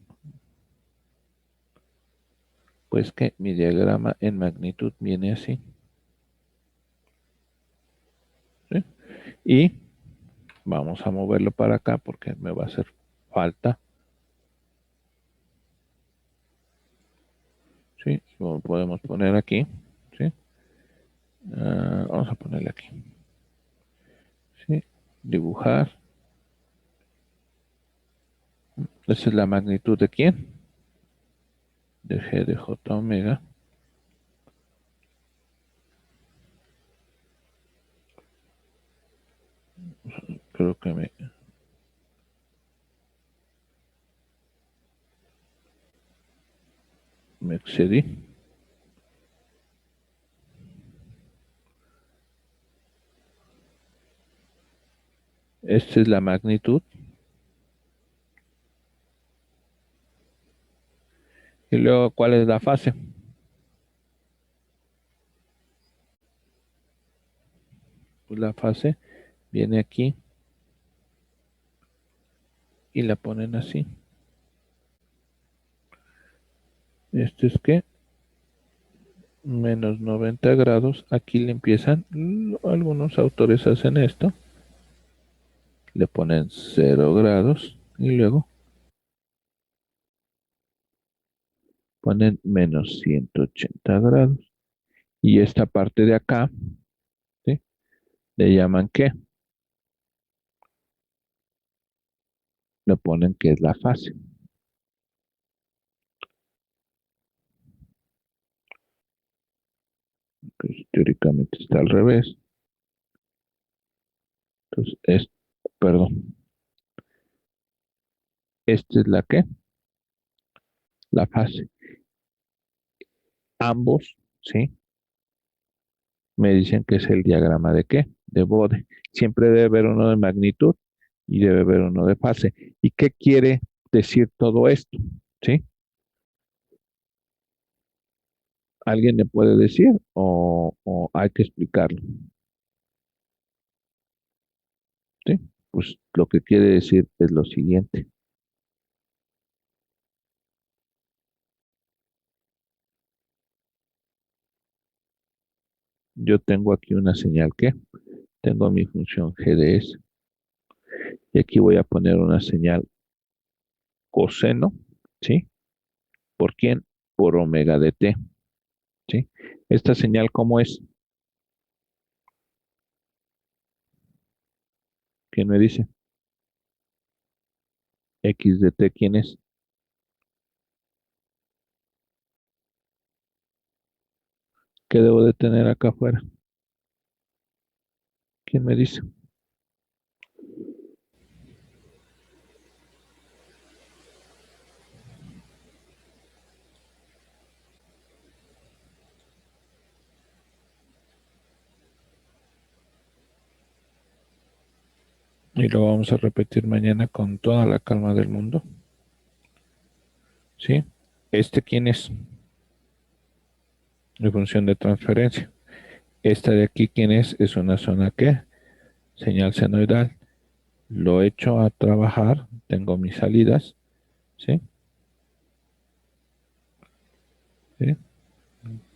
Pues que mi diagrama en magnitud viene así, ¿sí? Y vamos a moverlo para acá porque me va a hacer falta ¿sí? Lo podemos poner aquí, ¿sí? Vamos a ponerle aquí, ¿sí? Dibujar. Esa es la magnitud de quién? De G de J omega. Creo que me excedí. Esta es la magnitud. Y luego, ¿cuál es la fase? Pues la fase viene aquí y la ponen así. Esto es que menos 90 grados. Aquí le empiezan, algunos autores hacen esto. Le ponen 0 grados y luego ponen menos 180 grados. Y esta parte de acá, ¿sí? Le llaman ¿qué? Le ponen que es la fase. Pues, teóricamente está al revés. Entonces, perdón, esta es la ¿qué? La fase. Ambos, ¿sí? Me dicen que es el diagrama de qué? De Bode. Siempre debe haber uno de magnitud y debe haber uno de fase. ¿Y qué quiere decir todo esto? ¿Sí? ¿Alguien le puede decir o hay que explicarlo? ¿Sí? Pues lo que quiere decir es lo siguiente. Yo tengo aquí una señal que tengo mi función GDS y aquí voy a poner una señal coseno, ¿sí? ¿Por quién? Por omega de t, ¿sí? Esta señal, ¿cómo es? ¿Quién me dice? X de t, ¿quién es? ¿Qué debo de tener acá afuera? ¿Quién me dice? Y lo vamos a repetir mañana con toda la calma del mundo. ¿Sí? ¿Este quién es? Mi función de transferencia. Esta de aquí, ¿quién es? Es una zona ¿qué? Señal senoidal. Lo echo a trabajar. Tengo mis salidas. ¿Sí? ¿Sí?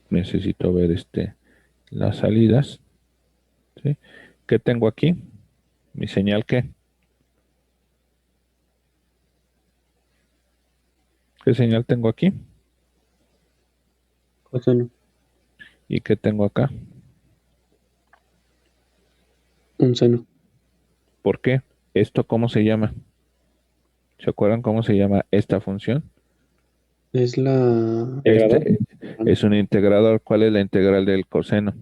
Necesito ver las salidas. ¿Sí? ¿Qué tengo aquí? Mi señal ¿qué? ¿Qué señal tengo aquí? Coseno. ¿Y qué tengo acá? Un seno. ¿Por qué? ¿Esto cómo se llama? ¿Se acuerdan cómo se llama esta función? Es la... ¿Integrador? Es un integrador. ¿Cuál es la integral del coseno?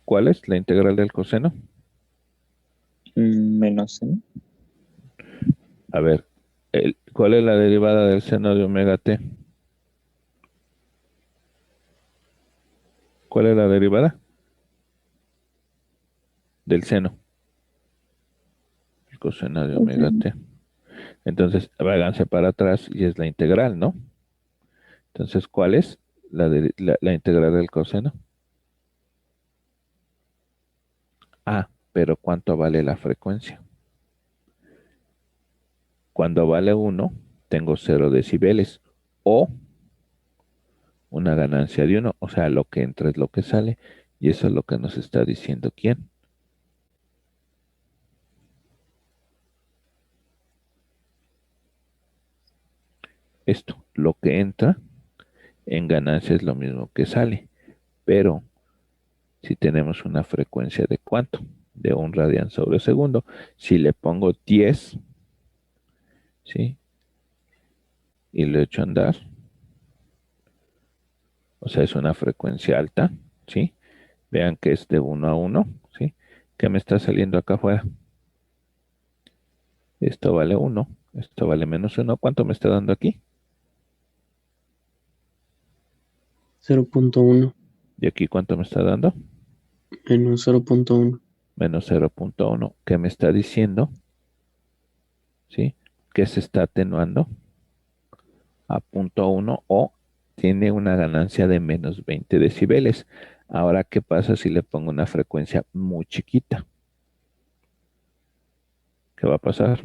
¿Cuál es la integral del coseno? Menos n. A ver, ¿cuál es la derivada del seno de omega t? ¿Cuál es la derivada? Del seno. El coseno de omega t. Entonces, váganse para atrás y es la integral, ¿no? Entonces, ¿cuál es la integral del coseno? Ah, pero ¿cuánto vale la frecuencia? Cuando vale 1, tengo 0 decibeles o una ganancia de 1, o sea, lo que entra es lo que sale, y eso es lo que nos está diciendo quién. esto, lo que entra en ganancia es lo mismo que sale, pero si tenemos una frecuencia de cuánto, de 1 radian sobre segundo, si le pongo 10, ¿sí? Y lo echo a andar, o sea, es una frecuencia alta, ¿sí? Vean que es de 1 a 1, ¿sí? ¿Qué me está saliendo acá afuera? Esto vale 1, esto vale menos 1. ¿Cuánto me está dando aquí? 0.1 ¿Y aquí cuánto me está dando? menos 0.1. Menos 0.1. ¿Qué me está diciendo? ¿Sí? Que se está atenuando a 0.1 o tiene una ganancia de menos 20 decibeles. Ahora, ¿qué pasa si le pongo una frecuencia muy chiquita? ¿Qué va a pasar?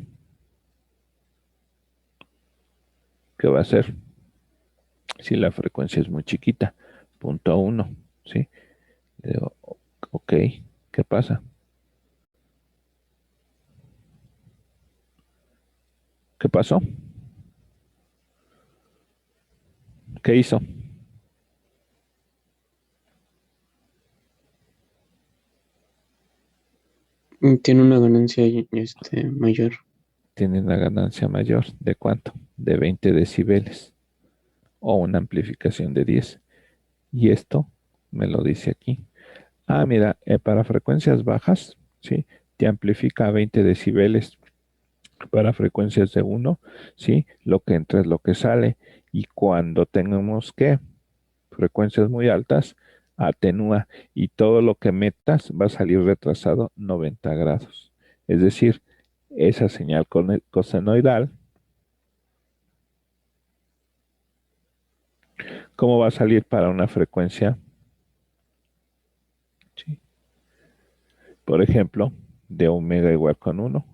¿Qué va a hacer? Si la frecuencia es muy chiquita, 0.1, ¿sí? Le digo, ok, ¿qué pasa? ¿Qué pasó? ¿Qué hizo? Tiene una ganancia mayor. Tiene una ganancia mayor. ¿De cuánto? De 20 decibeles o una amplificación de 10. Y esto me lo dice aquí. Ah, mira, para frecuencias bajas, ¿sí? Te amplifica a 20 decibeles. Para frecuencias de 1, ¿sí? Lo que entra es lo que sale. Y cuando tengamos que frecuencias muy altas, atenúa. Y todo lo que metas va a salir retrasado 90 grados. Es decir, esa señal cosenoidal, ¿cómo va a salir para una frecuencia? ¿Sí? Por ejemplo, de omega igual con 1.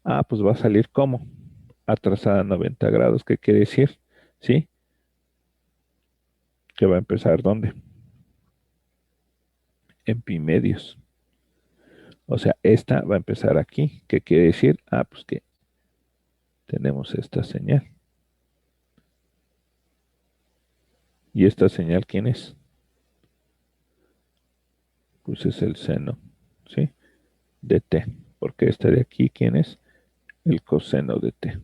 Ah, pues va a salir como atrasada 90 grados. ¿Qué quiere decir? ¿Sí? Que va a empezar ¿dónde? En pi medios. O sea, esta va a empezar aquí. ¿Qué quiere decir? Ah, pues que tenemos esta señal. ¿Y esta señal quién es? Pues es el seno, ¿sí? De t. Porque esta de aquí, ¿quién es? El coseno de t.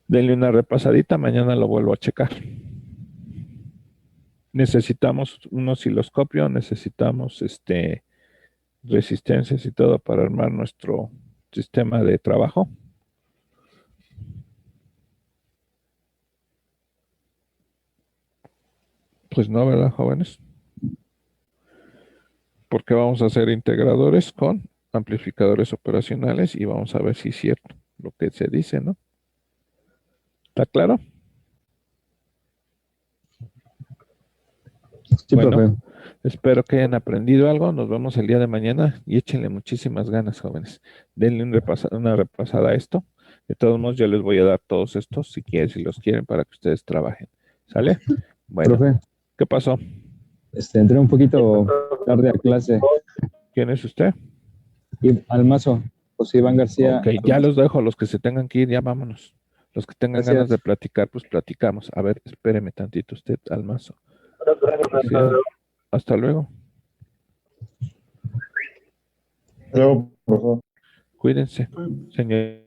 Denle una repasadita, mañana lo vuelvo a checar. Necesitamos un osciloscopio, necesitamos resistencias y todo para armar nuestro sistema de trabajo. Pues no, ¿verdad, jóvenes? Porque vamos a hacer integradores con amplificadores operacionales y vamos a ver si es cierto lo que se dice, ¿no? ¿Está claro? Sí, Bueno, profe. espero que hayan aprendido algo. Nos vemos el día de mañana y échenle muchísimas ganas, jóvenes. Denle una repasada a esto. De todos modos, yo les voy a dar todos estos, si quieren, si los quieren, para que ustedes trabajen. ¿Sale? Bueno, Profe, ¿qué pasó? entré un poquito tarde a clase. ¿Quién es usted? Y Almazo, José Iván García. Ok, ya Almazo. los dejo. Los que se tengan que ir, ya vámonos. Los que tengan ganas de Gracias. platicar, pues platicamos. A ver, espéreme tantito usted, Almazo. Sí, hasta luego. Luego, por favor. Cuídense, señor.